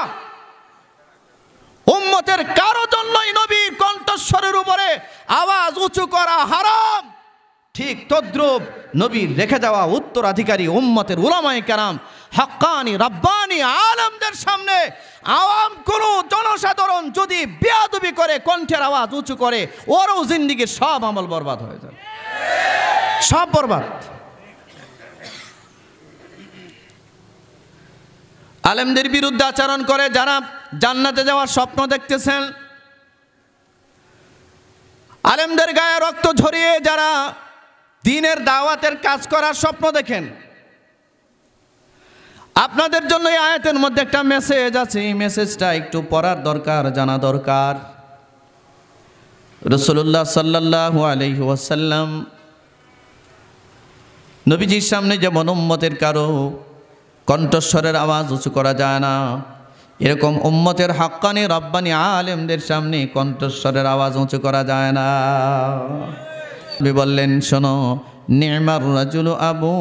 উম্মতের কারো জন্যই নবীর কণ্ঠস্বরের উপরে আওয়াজ উঁচু করা হারাম, ঠিক তদ্রূপ নবীর রেখে যাওয়া উত্তরাধিকারী উম্মতের উলামায়ে কেরাম, হাক্কানি রাব্বানি আলেমদের সামনে আওয়াম কোন জনসাধারণ যদি বেয়াদবি করে, কণ্ঠের আওয়াজ উঁচু করে, ওরও জিন্দেগির সব আমল বরবাদ হয়ে যাবে, সব বরবাদ। আলেমদের বিরুদ্ধে আচরণ করে যারা জান্নাতে যাওয়ার স্বপ্ন দেখতেছেন, আলেমদের গায়ে রক্ত ঝরিয়ে যারা দ্বীনের দাওয়াতের কাজ করার স্বপ্ন দেখেন, আপনাদের জন্য এই আয়াতের মধ্যে একটা মেসেজ আছে, এই মেসেজটা একটু পড়ার দরকার, জানা দরকার। রাসূলুল্লাহ সাল্লাল্লাহু আলাইহি ওয়াসাল্লাম নবীজির সামনে যেমন উম্মতের কারো কণ্ঠস্বরের আওয়াজ উঁচু করা যায় না, এরকম উম্মতের হাক্কানি রাব্বানি আলেমদের সামনে কণ্ঠস্বরের আওয়াজ উঁচু করা যায় না। নবী বললেন, শোনো, নি'মার রাজুলু আবু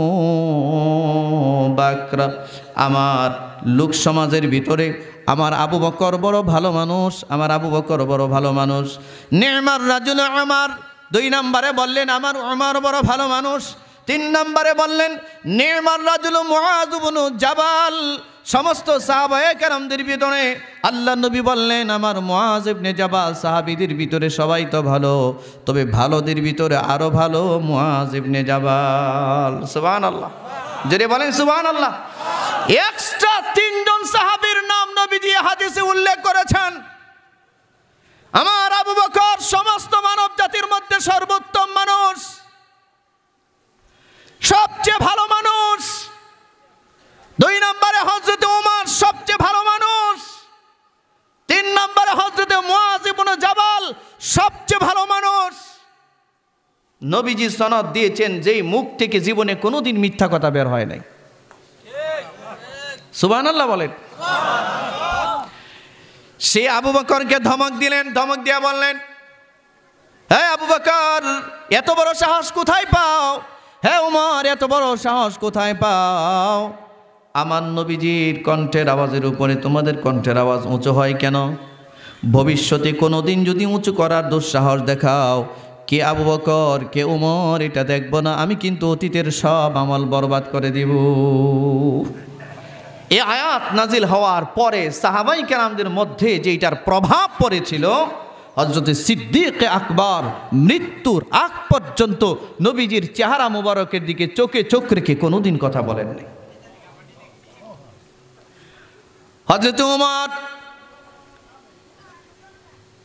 বকর, আমার লোক সমাজের ভিতরে আমার আবু বকর বড় ভালো মানুষ, আমার আবু বকর বড় ভালো মানুষ। নি'মার রাজুলু উমর, 2 নম্বরে বললেন আমার উমর বড় ভালো মানুষ। 3 নম্বরে বললেন নি'মার রাজুলু মুআয ইবনে জাবাল। সমস্ত সাহাবায়ে কেরামদের ভিতরে আল্লাহ নবী বললেন আমার মুআয ইবনে জাবাল, সাহাবীদের ভিতরে সবাই তো ভালো, তবে ভালোদের ভিতরে আরো ভালো মুআয ইবনে জাবাল। সুবহানাল্লাহ, জোরে বলেন সুবহানাল্লাহ। এক্সট্রা 3 জন সাহাবীর নাম নবীজি হাদিসে উল্লেখ করেছেন। আমার আবু বকর সমস্ত মানব জাতির মধ্যে সর্বোত্তম মানুষ, সবচেয়ে ভালো মানুষ। 2 নম্বরে হযরত ওমর সবচেয়ে ভালো মানুষ। 3 নম্বরে হযরত মুআয ইবনে জাবাল সবচেয়ে ভালো মানুষ। নবীজি সনদ দিয়েছেন যেই মুখ থেকে জীবনে কোনোদিন মিথ্যা কথা বের হয় নাই। সুবহানাল্লাহ বলেন। সে আবু বকরকে ধমক দিলেন, ধমক দিয়া বললেন, হে আবু বকর, এত বড় সাহস কোথায় পাও? হে উমর, এত বড় সাহস কোথায় পাও? আমার নবীজির কণ্ঠের আওয়াজের উপরে তোমাদের কণ্ঠের আওয়াজ উঁচু হয় কেন? ভবিষ্যতে কোনোদিন যদি উঁচু করার দুঃসাহস দেখাও, কে আবু বকর কে উমর এটা দেখব না, আমি কিন্তু অতীতের সব আমল বরবাদ করে দিব। এই আয়াত নাজিল হওয়ার পরে সাহাবাই কেরামদের মধ্যে যেটার প্রভাব পড়েছিল, হযরত সিদ্দিক আকবর মৃত্যুর আগ পর্যন্ত নবীজির চেহারা মুবারকের দিকে চোখে চোখ রেখে কোনোদিন কথা বলেননি। হযরত উমর,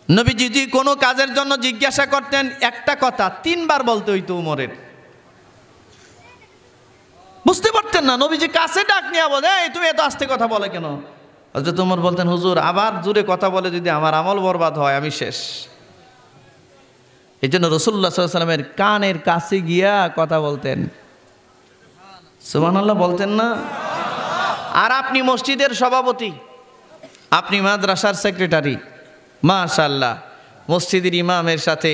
নবীজি যদি কোনো কাজের জন্য জিজ্ঞাসা করতেন, একটা কথা 3 বার বলতে হইতো উমরের, বুঝতে পারতেন না। নবীজি কাছে ডাক নিয়ে বলে, এই তুমি এত আস্তে কথা বলে কেন? হযরত উমর বলতেন, হুজুর আবার জোরে কথা বলে যদি আমার আমল বরবাদ হয় আমি শেষ। এই জন্য রাসূলুল্লাহ সাল্লাল্লাহু আলাইহি ওয়াসাল্লামের কানের কাছে গিয়া কথা বলতেন। সুবহানাল্লাহ বলতেন না? আর আপনি মসজিদের সভাপতি, আপনি মাদ্রাসার সেক্রেটারি, মাশাআল্লাহ, মসজিদের ইমামের সাথে,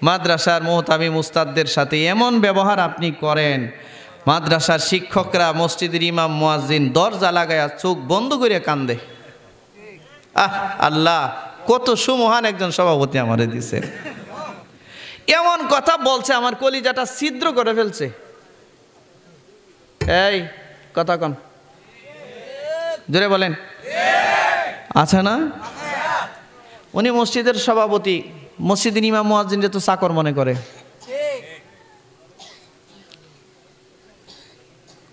মাদ্রাসার মুহতামিম উস্তাদদের সাথে এমন ব্যবহার আপনি করেন, মাদ্রাসার শিক্ষকরা, মসজিদের ইমাম মুয়াজ্জিন দরজা লাগায়া চোখ বন্ধ করে কান্দে। আল্লাহ, কত সুমহান একজন সভাপতি আমারে দিছে। এমন কথা বলছে আমার কলিজাটা ছিদ্র করে ফেলছে। এই কথা কন, জোরে বলেন। আছে না? উনি মসজিদের সভাপতি, মসজিদের ইমাম মুয়াজ্জিনরে তো চাকর মনে করে।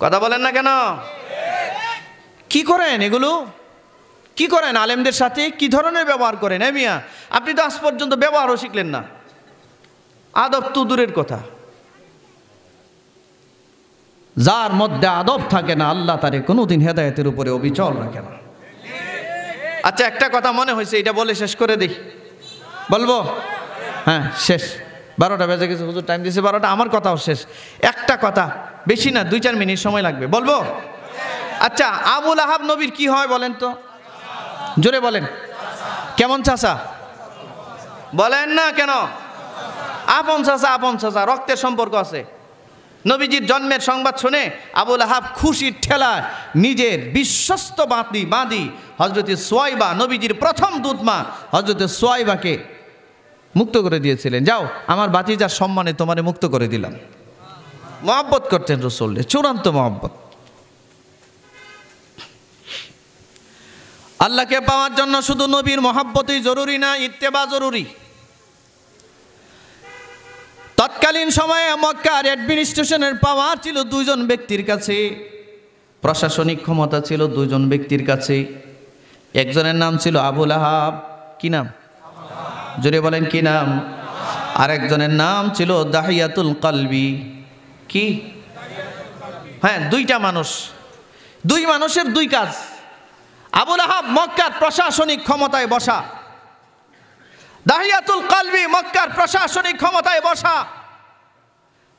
কথা বলেন না কেন? কি করেন এগুলো? কি করেন আলেমদের সাথে? কি ধরনের ব্যবহার করেন? মিয়া, আপনি তো আজ পর্যন্ত ব্যবহারও শিখলেন না, আদব তো দূরের কথা। যার মধ্যে আদব থাকে না, আল্লাহ তারে কোনোদিন হেদায়েতের উপরে অবিচল রাখে না। আচ্ছা, একটা কথা মনে হয়েছে, এটা বলে শেষ করে দিই। বলবো? হ্যাঁ, শেষ। 12টা বেজে গেছে, হুজুর টাইম দিয়েছে 12টা, আমার কথাও শেষ। একটা কথা, বেশি না, 2-4 মিনিট সময় লাগবে। বলবো? আচ্ছা, আবু লাহাব নবীর কি হয় বলেন তো? জোরে বলেন। কেমন চাচা? বলেন না কেন? আপন চাচা, আপন চাচা, রক্তের সম্পর্ক আছে। নবীজির জন্মের সংবাদ শুনে আবু লাহাব খুশির ঠেলায় নিজের বিশ্বস্ত বাঁধি হযরতে সুয়াইবা, নবীজির প্রথম দুধমা হযরতে সুয়াইবাকে মুক্ত করে দিয়েছিলেন। যাও, আমার ভাতিজার সম্মানে তোমারে মুক্ত করে দিলাম। মহব্বত করতেন রাসূলের, চূড়ান্ত মহব্বত। আল্লাহকে পাওয়ার জন্য শুধু নবীর মহব্বতই জরুরি না, ইত্তেবা জরুরি। তৎকালীন সময়ে মক্কার অ্যাডমিনিস্ট্রেশনের পাওয়ার ছিল 2 জন ব্যক্তির কাছে, প্রশাসনিক ক্ষমতা ছিল 2 জন ব্যক্তির কাছে। একজনের নাম ছিল আবু লাহাব। কি নাম? জোরে বলেন, কি নাম? আরেকজনের নাম ছিল দাহিয়াতুল কলবি। কি? হ্যাঁ, 2টা মানুষ, 2 মানুষের 2 কাজ। আবু লাহাব মক্কার প্রশাসনিক ক্ষমতায় বসা, দাহিয়াতুল কলবি মক্কার প্রশাসনিক ক্ষমতায় বসা।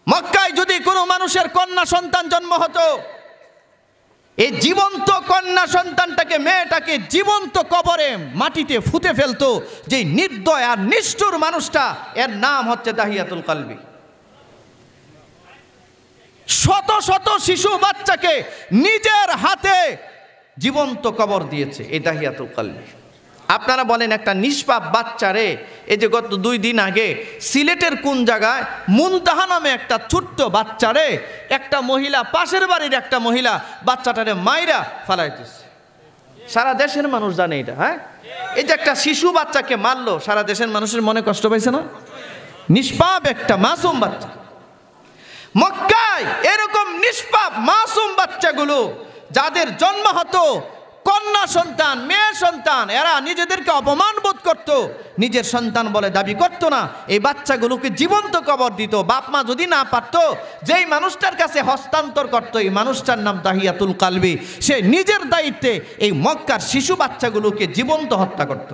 মক্কায় যদি কোনো মানুষের কন্যা সন্তান জন্ম হতো, এই জীবন্ত কন্যা সন্তানটাকে, মেয়েটাকে জীবন্ত কবরে মাটিতে ফুতে ফেলতো যে নির্দয় আর নিষ্ঠুর মানুষটা, এর নাম হচ্ছে দাহিয়াতুল কলবি। শত শত শিশু বাচ্চাকে নিজের হাতে জীবন্ত কবর দিয়েছে এই দাহিয়াতুল কলবি। আপনারা বলেন, একটা নিষ্পাপ বাচ্চারে, এই যে গত 2 দিন আগে সিলেটের কোন জায়গায় মুনতাহা নামে একটা ছোট্ট বাচ্চারে একটা মহিলা, পাশের বাড়ির একটা মহিলা বাচ্চাটারে মাইরা ফালাইতেছে। সারা দেশের মানুষ জানে এটা। হ্যাঁ, এই যে একটা শিশু বাচ্চাকে মারলো, সারা দেশের মানুষের মনে কষ্ট পাইছে না? নিষ্পাপ একটা মাসুম বাচ্চা। মক্কায় এরকম নিষ্পাপ মাসুম বাচ্চাগুলো যাদের জন্ম হতো, কন্যা সন্তান, মেয়ে সন্তান, এরা নিজেদেরকে অপমান বোধ করতো, নিজের সন্তান বলে দাবি করতো না। এই বাচ্চাগুলোকে জীবন্ত কবর দিত। বাপ মা যদি না পারতো, যেই মানুষটার কাছে হস্তান্তর করতো, এই মানুষটার নাম দাহিয়াতুল কলবি। সে নিজের দায়িত্বে এই মক্কার শিশু বাচ্চাগুলোকে জীবন্ত হত্যা করত,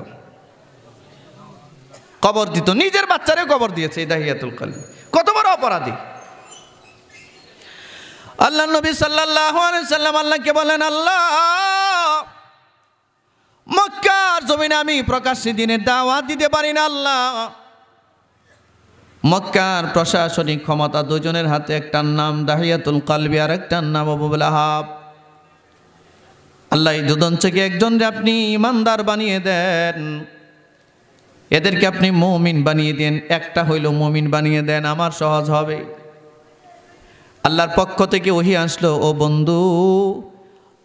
কবর দিত। নিজের বাচ্চারে কবর দিয়েছে এই দাহিয়াতুল কলবি। কত বড় অপরাধী! আল্লাহ নবী সাল্লাল্লাহু আলাইহি সাল্লাম আল্লাহকে বলেন, আল্লাহ, মক্কার জমিনে আমি প্রকাশ্যে দিনের দাওয়াত দিতে পারি না। আল্লাহ, মক্কার প্রশাসনিক ক্ষমতা 2 জনের হাতে, একটার নাম দাহিয়াতুল কলবি আর একটার নাম আবু লাহাব। আল্লাহ, এই 2 জন থেকে একজনকে আপনি ইমানদার বানিয়ে দেন, এদেরকে আপনি মুমিন বানিয়ে দেন, একটা হইল মুমিন বানিয়ে দেন, আমার সহজ হবে। আল্লাহর পক্ষ থেকে ওহী আসলো, ও বন্ধু,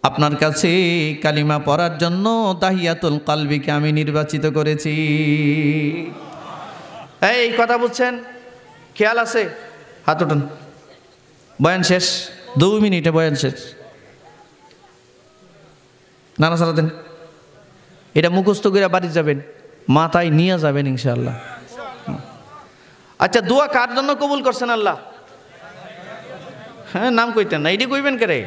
আপনার কাছে কালিমা পড়ার জন্য দাহিয়াতুল কলবিকে আমি নির্বাচিত করেছি। এই কথা বুঝছেন? খেয়াল আছে? হাত উঠান। বয়ান শেষ, 2 মিনিটে বয়ান শেষ। নানা সারা দেন, এটা মুখস্থ করে বাড়ি যাবেন, মাথায় নিয়ে যাবেন ইনশাআল্লাহ। আচ্ছা, দোয়া কার জন্য কবুল করছেন আল্লাহ? হ্যাঁ, নাম কইতেন না, এইটি কইবেন কে রে?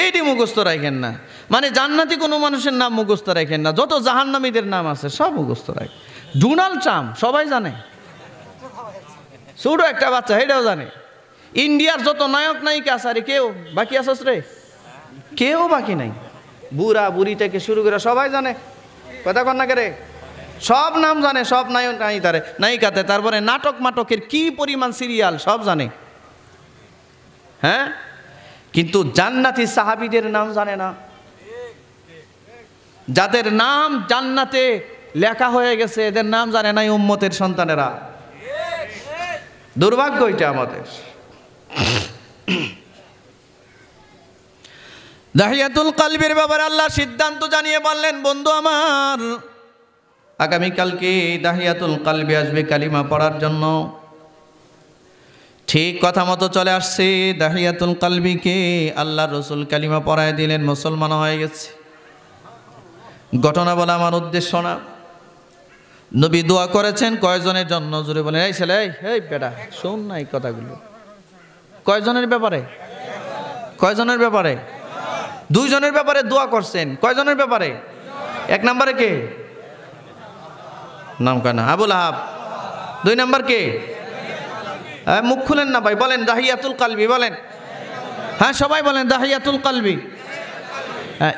এইটি মুখস্থ রাখেন না, মানে জান্নাতি কোনো মানুষের নাম মুখস্থ রাখেন না, যত জাহান্নামীদের নাম আছে সব মুখস্থ রাখেন। ডোনাল্ড ট্রাম্প সবাই জানে, ছোট একটা বাচ্চা এটাও জানে। ইন্ডিয়ার যত নায়ক নায়িকা আছে, আরে কেউ বাকি আছস রে? কেউ বাকি নাই। বুড়া বুড়ি থেকে শুরু করে সবাই জানে। কথা কন না কে রে? সব নাম জানে, সব নায়ক নায়িকাতে। তারপরে নাটক মাটকের কি পরিমাণ সিরিয়াল সব জানে। হ্যাঁ, কিন্তু জান্নাতি সাহাবীদের নাম জানে না, যাদের নাম জান্নাতে লেখা হয়ে গেছে এদের নাম জানে না উম্মতের সন্তানেরা। দুর্ভাগ্য এটা আমাদের। দাহিয়াতুল কালবির ব্যাপারে আল্লাহ সিদ্ধান্ত জানিয়ে বললেন, বন্ধু আমার, আগামীকালকে দাহিয়াতুল কালবি আসবে কালিমা পড়ার জন্য। ঠিক কথা মতো চলে আসছে। দাহিয়াতুল কালবিকে আল্লাহ রসুল কালিমা পড়ায় দিলেন, মুসলমান হয়ে গেছে। ঘটনা বলা আমার উদ্দেশ্য না। নবী দোয়া করেছেন কয়জনের জন্য? জোরে বলেন। এই ছেলে, এই বেটা, শোন না এই কথাগুলো। কয়জনের ব্যাপারে? কয়জনের ব্যাপারে? 2 জনের ব্যাপারে দোয়া করছেন। কয়জনের ব্যাপারে? 1 নম্বরে কে? নাম কানা আবুল আহাব। 2 নম্বর কে? মুখ খুলেন না ভাই, বলেন দাহিয়াতুল কালবি, বলেন। হ্যাঁ, সবাই বলেন দাহিয়াতুল কালবি।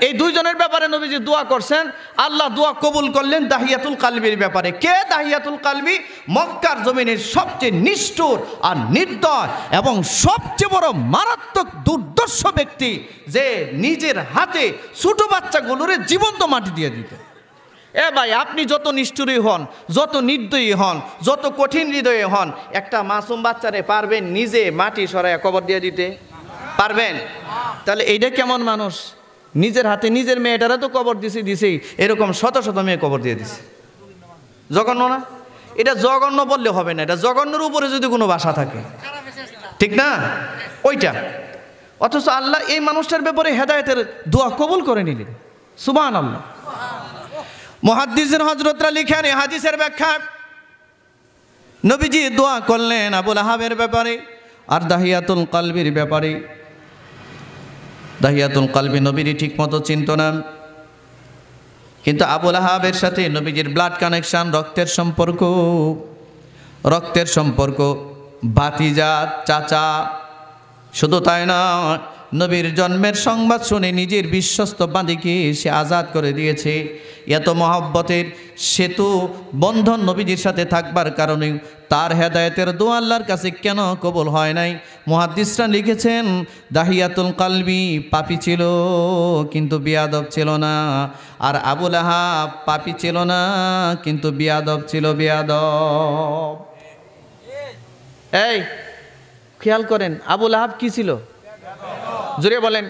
এই 2 জনের ব্যাপারে নবীজি দোয়া করছেন, আল্লাহ দোয়া কবুল করলেন দাহিয়াতুল কালবির ব্যাপারে। কে দাহিয়াতুল কালবি? মক্কার জমিনের সবচেয়ে নিষ্ঠুর আর নির্দয় এবং সবচেয়ে বড় মারাত্মক দুর্দর্শ ব্যক্তি, যে নিজের হাতে ছোট বাচ্চাগুলোরে জীবন্ত মাটি দিয়ে দিত। ভাই, আপনি যত নিষ্ঠুরই হন, যত নির্দয়ী হন, যত কঠিন হৃদয়ে হন, একটা মাসুম বাচ্চারে পারবেন নিজে মাটি সরাইয়া কবর দিয়ে দিতে? পারবেন? তাহলে এইটা কেমন মানুষ? নিজের হাতে নিজের মেয়েটারা তো কবর দিছেই, এরকম শত শত মেয়ে কবর দিয়ে দিছে। জঘন্য না? এটা জঘন্য বললে হবে না, এটা জঘন্যের উপরে যদি কোনো ভাষা থাকে, ঠিক না? ওইটা। অথচ আল্লাহ এই মানুষটার ব্যাপারে হেদায়েতের দোয়া কবুল করে নিলেন। সুবহানাল্লাহ। মুহাদ্দিসিন হযরতরা লিখেন এই হাদিসের ব্যাখ্যা, নবীজি দোয়া করলেন আবুল আহাবের ব্যাপারে আর দাহিয়াতুল কালবির ব্যাপারে। দাহিয়াতুল কালবি নবীরই ঠিক মতো চিনত না, কিন্তু আবুল আহাবের সাথে নবীজির ব্লাড কানেকশন, রক্তের সম্পর্ক, ভাতিজা, চাচা। শুধু তাই না, নবীর জন্মের সংবাদ শুনে নিজের বিশ্বস্ত বাঁদিকে সে আজাদ করে দিয়েছে। এত মহব্বতের সেতু বন্ধন নবীজির সাথে থাকবার কারণে তার হেদায়েতের দোয়া আল্লাহর কাছে কেন কবুল হয় নাই? মুহাদ্দিসরা লিখেছেন, দাহিয়াতুল কালবি পাপী ছিল কিন্তু বিয়াদব ছিল না, আর আবুল আহাব পাপী ছিল না কিন্তু বিয়াদব ছিল। বিয়াদব, এই খেয়াল করেন, আবুল আহাব কি ছিল? জোরে বলেন,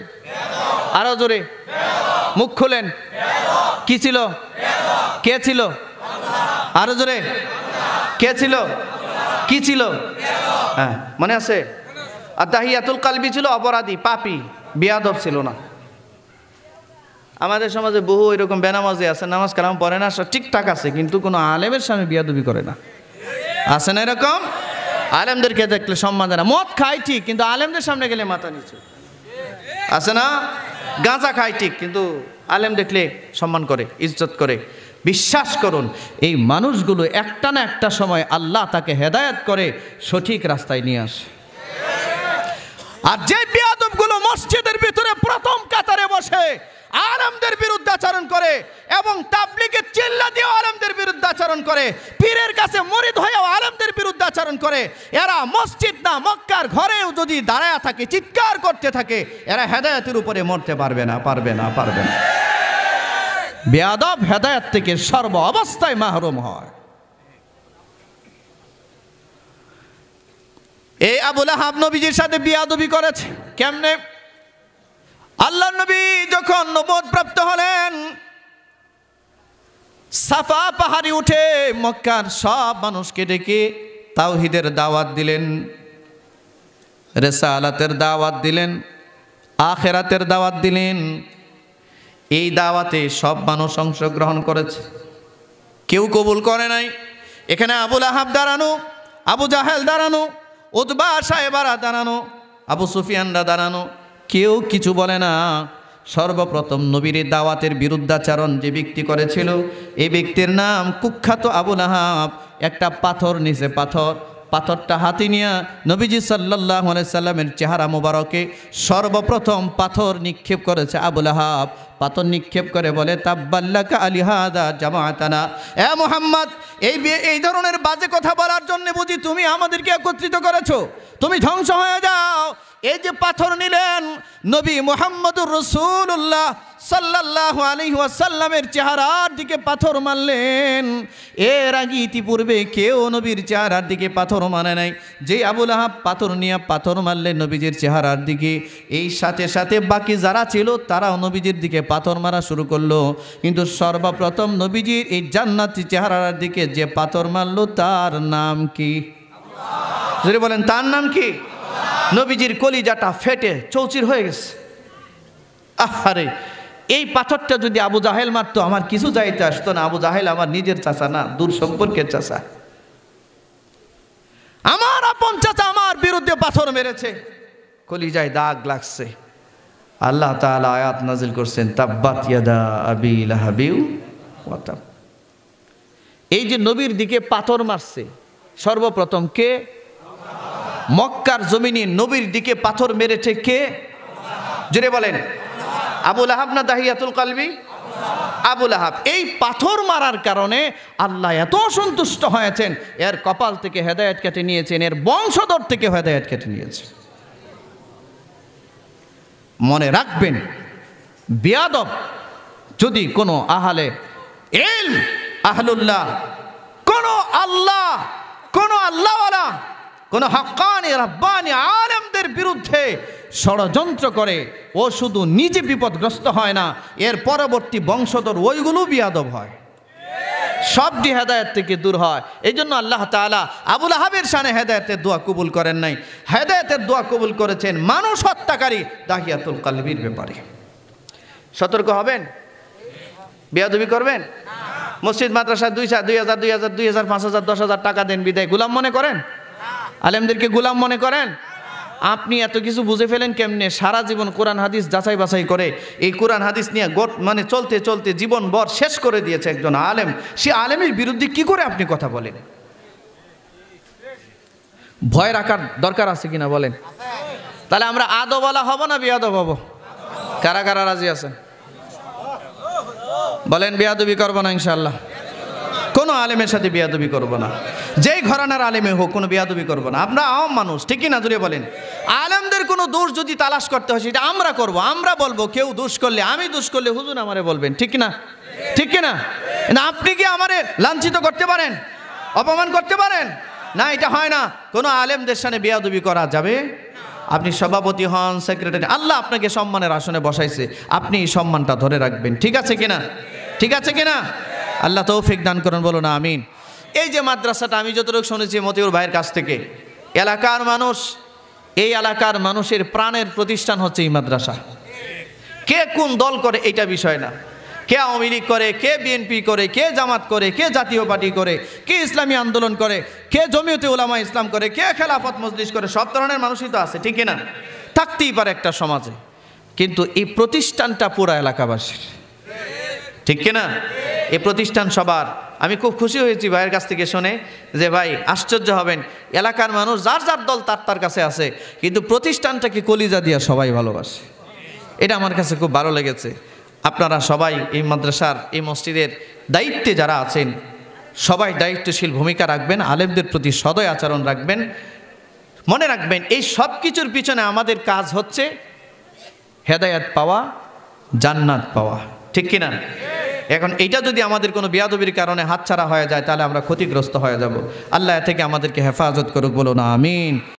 আরো জোরে, মুখ খুলেন। কি ছিল? কে ছিল? আরো জোরে, কে ছিল? কি ছিল? হ্যাঁ, মনে আছে? আর দাহিয়াতুল কালবি ছিল অপরাধী, পাপী, বিয়াদব ছিল না। আমাদের সমাজে বহু এরকম বেনামাজি আছে, নামাজ কালাম পড়ে না, ঠিকঠাক আছে, কিন্তু কোনো আলেমের সামনে বিয়াদবি করে না। আছে না এরকম? আলেমদেরকে দেখলে সম্মান দেয় না। মদ খায় ঠিক, কিন্তু আলেমদের সামনে গেলে মাথা নিচু। আছে না? গাঁজা খায় ঠিক, কিন্তু আলেম দেখলে সম্মান করে, ইজ্জত করে। বিশ্বাস করুন, এই মানুষগুলো একটা না একটা সময় আল্লাহ তাকে হেদায়েত করে সঠিক রাস্তায় নিয়ে আসে। আর যে বিয়াদবগুলো মসজিদের ভিতরে প্রথম কাতারে বসে আলেমদের বিরুদ্ধে আচরণ করে এবং তাবলীগের চিল্লা দিয়ে আলেমদের বিরুদ্ধে আচরণ করে, পীরের কাছে মুরিদ হয়েও আলেমদের বিরুদ্ধে আচরণ করে, এরা মসজিদ না মক্কার ঘরেও যদি দাঁড়ায় থাকে, চিৎকার করতে থাকে, এরা হেদায়েতের উপরে মরতে পারবে না, পারবে না, পারবে না। বেয়াদব হেদায়েত থেকে সর্ব অবস্থায় মাহরুম হয়। এই আবুল আহাব নবীজির সাথে বিয়াদবি করেছে। কেমনে? আল্লাহ নবী যখন নবুয়ত প্রাপ্ত হলেন, সাফা পাহাড়ে উঠে মক্কার সব মানুষকে ডেকে তাওহীদের দাওয়াত দিলেন, রিসালাতের দাওয়াত দিলেন, আখিরাতের দাওয়াত দিলেন। এই দাওয়াতে সব মানুষ অংশগ্রহণ করেছে, কেউ কবুল করে নাই। এখানে আবুল আহাব দাঁড়ানো, আবু জাহেল দাঁড়ানো, উতবা সাহেবারা দাঁড়ানো, আবু সুফিয়ানরা দাঁড়ানো, কেউ কিছু বলে না। সর্বপ্রথম নবীর দাওয়াতের বিরুদ্ধাচরণ যে ব্যক্তি করেছিল, এই ব্যক্তির নাম কুখ্যাত আবুল আহাব। একটা পাথর নিচে পাথরটা হাতে নিয়ে নবীজি সাল্লাল্লাহু আলাইহি সাল্লামের চেহারা মুবারকে সর্বপ্রথম পাথর নিক্ষেপ করেছে আবুল আহাব। পাথর নিক্ষেপ করে বলে, তাব্বাল্লাকা আলিহাদা জামাআতানা, এ মুহাম্মদ, এই ধরনের বাজে কথা বলার জন্য বুঝি তুমি আমাদেরকে একত্রিত করেছো? তুমি ধ্বংস হয়ে যাও, এই যে পাথর নিলেন, নবী মুহাম্মদুর রাসূলুল্লাহ সাল্লাল্লাহু আলাইহি ওয়াসাল্লামের চেহারার দিকে পাথর মারলেন। এর আগে ইতিপূর্বে কেউ নবীর চেহারার দিকে পাথর মানে নাই। যে আবু লাহাব পাথর নিয়ে পাথর মারলেন নবীজির চেহারার দিকে, এই সাথে সাথে বাকি যারা ছিল তারাও নবীজির দিকে পাথর মারা শুরু করলো। কিন্তু সর্বপ্রথম নবীজির এই জান্নাতি চেহারার দিকে যে পাথর মারলো তার নাম কি? যদি বলেন তার নাম কি? নবীজির কলিজাটা ফেটে চৌচির হয়ে গেছে। আহারে, এই পাথরটা যদি আবু জাহেল মারতো আমার কিছু যাইতে আসতো না। আবু জাহেল আমার নিজের চাচা না, দূর সম্পর্কের চাচা। আমার আপন চাচা আমার বিরুদ্ধে পাথর মেরেছে, কলিজায় দাগ লাগছে। আল্লাহ তাআলা আয়াত নাজিল করছেন, তাব্বাত ইয়াদা আবি লাহাবিউ ওয়া তাব। এই যে নবীর দিকে পাথর মারছে সর্বপ্রথম কে? মক্কার জমিনে নবীর দিকে পাথর মেরেছে কে? জোরে বলেন। আবু লাহাব না দাহিয়াতুল কলবি? আবু লাহাব। এই পাথর মারার কারণে আল্লাহ এত সন্তুষ্ট হয়েছেন, এর কপাল থেকে হেদায়েত কেটে নিয়েছেন, এর বংশধর থেকে হেদায়েত কেটে নিয়েছেন। মনে রাখবেন, বেয়াদব যদি কোনো আহলে ইলম, আহলুল্লাহ, কোনো আল্লাহওয়ালা, কোনো হাক্কানি রাব্বানি আলেমদের বিরুদ্ধে ষড়যন্ত্র করে, ও শুধু নিজে বিপদগ্রস্ত হয় না, এর পরবর্তী বংশধর ওইগুলো বিয়াদব হয়, সবটি হেদায়েত থেকে দূর হয়। এই জন্য আল্লাহ তাআলা আবু লাহাবের শানে হেদায়েতের দোয়া কবুল করেন নাই, হেদায়েতের দোয়া কবুল করেছেন মানুষ হত্যাকারী দাহিয়াতুল কলবির ব্যাপারে। সতর্ক হবেন, বেয়াদবি করবেন। মসজিদ মাদ্রাসায় 2000, 5000, 10,000 টাকা দেন বিদায় গোলাম মনে করেন? আলেমদেরকে গোলাম মনে করেন? আপনি এত কিছু বুঝে ফেলেন কেমনে? সারা জীবন কোরআন হাদিস যাচাই বাছাই করে এই কোরআন হাদিস নিয়ে মানে চলতে চলতে জীবন ভর শেষ করে দিয়েছে একজন আলেম। সে আলেমের বিরুদ্ধে কি করে আপনি কথা বলেন? ভয় রাখার দরকার আছে কিনা বলেন? তাহলে আমরা আদওয়ালা হব না বেয়াদব হব? কারা কারা রাজি আছেন বলেন? বেয়াদবি করবো না ইনশাআল্লাহ। কোনো আলেমের সাথে বেয়াদবি করবো না, যেই ঘরানার আলেমে হোক কোনো বেয়াদবি করবো না। আমরা আম মানুষ, ঠিকই না? জুড়ে বলেন। আলেমদের কোনো দোষ যদি তালাশ করতে হয় সেটা আমরা করব, আমরা বলবো। কেউ দোষ করলে, আমি দোষ করলে হুজুর আমারে বলবেন, ঠিক না? ঠিক না? আপনি কি আমারে লাঞ্ছিত করতে পারেন, অপমান করতে পারেন না? এটা হয় না। কোনো আলেমদের সাথে বেয়াদবি করা যাবে? আপনি সভাপতি হন, সেক্রেটারি, আল্লাহ আপনাকে সম্মানের আসনে বসাইছে, আপনি এই সম্মানটা ধরে রাখবেন। ঠিক আছে কিনা? ঠিক আছে কিনা? আল্লাহ তৌফিক দান করুন, বলুন আমিন। এই যে মাদ্রাসাটা আমি যতটুকু শুনেছি মতিউর ভাইয়ের কাছ থেকে, এলাকার মানুষ, এই এলাকার মানুষের প্রাণের প্রতিষ্ঠান হচ্ছে এই মাদ্রাসা। কে কোন দল করে এটা বিষয় না, কে আওয়ামী লীগ করে, কে বিএনপি করে, কে জামাত করে, কে জাতীয় পার্টি করে, কে ইসলামী আন্দোলন করে, কে জমিয়তে উলামা ইসলাম করে, কে খেলাফত মজলিস করে, সব ধরনের মানুষই তো আছে, ঠিক না? থাকতেই পারে একটা সমাজে, কিন্তু এই প্রতিষ্ঠানটা পুরা এলাকাবাসীর, ঠিক কিনা? এই প্রতিষ্ঠান সবার। আমি খুব খুশি হয়েছি ভাইয়ের কাছ থেকে শুনে যে ভাই আশ্চর্য হবেন, এলাকার মানুষ যার যার দল তার কাছে আছে, কিন্তু প্রতিষ্ঠানটাকে কলিজা দিয়া সবাই ভালোবাসে। এটা আমার কাছে খুব ভালো লেগেছে। আপনারা সবাই এই মাদ্রাসার, এই মসজিদের দায়িত্বে যারা আছেন সবাই দায়িত্বশীল ভূমিকা রাখবেন, আলেমদের প্রতি সদয় আচরণ রাখবেন। মনে রাখবেন, এই সব কিছুর পিছনে আমাদের কাজ হচ্ছে হেদায়েত পাওয়া, জান্নাত পাওয়া, ঠিক কিনা? এখন এইটা যদি আমাদের কোনো বেয়াদবির কারণে হাতছাড়া হয়ে যায় তাহলে আমরা ক্ষতিগ্রস্ত হয়ে যাব। আল্লাহ থেকে আমাদেরকে হেফাজত করুক, বলুন আমিন।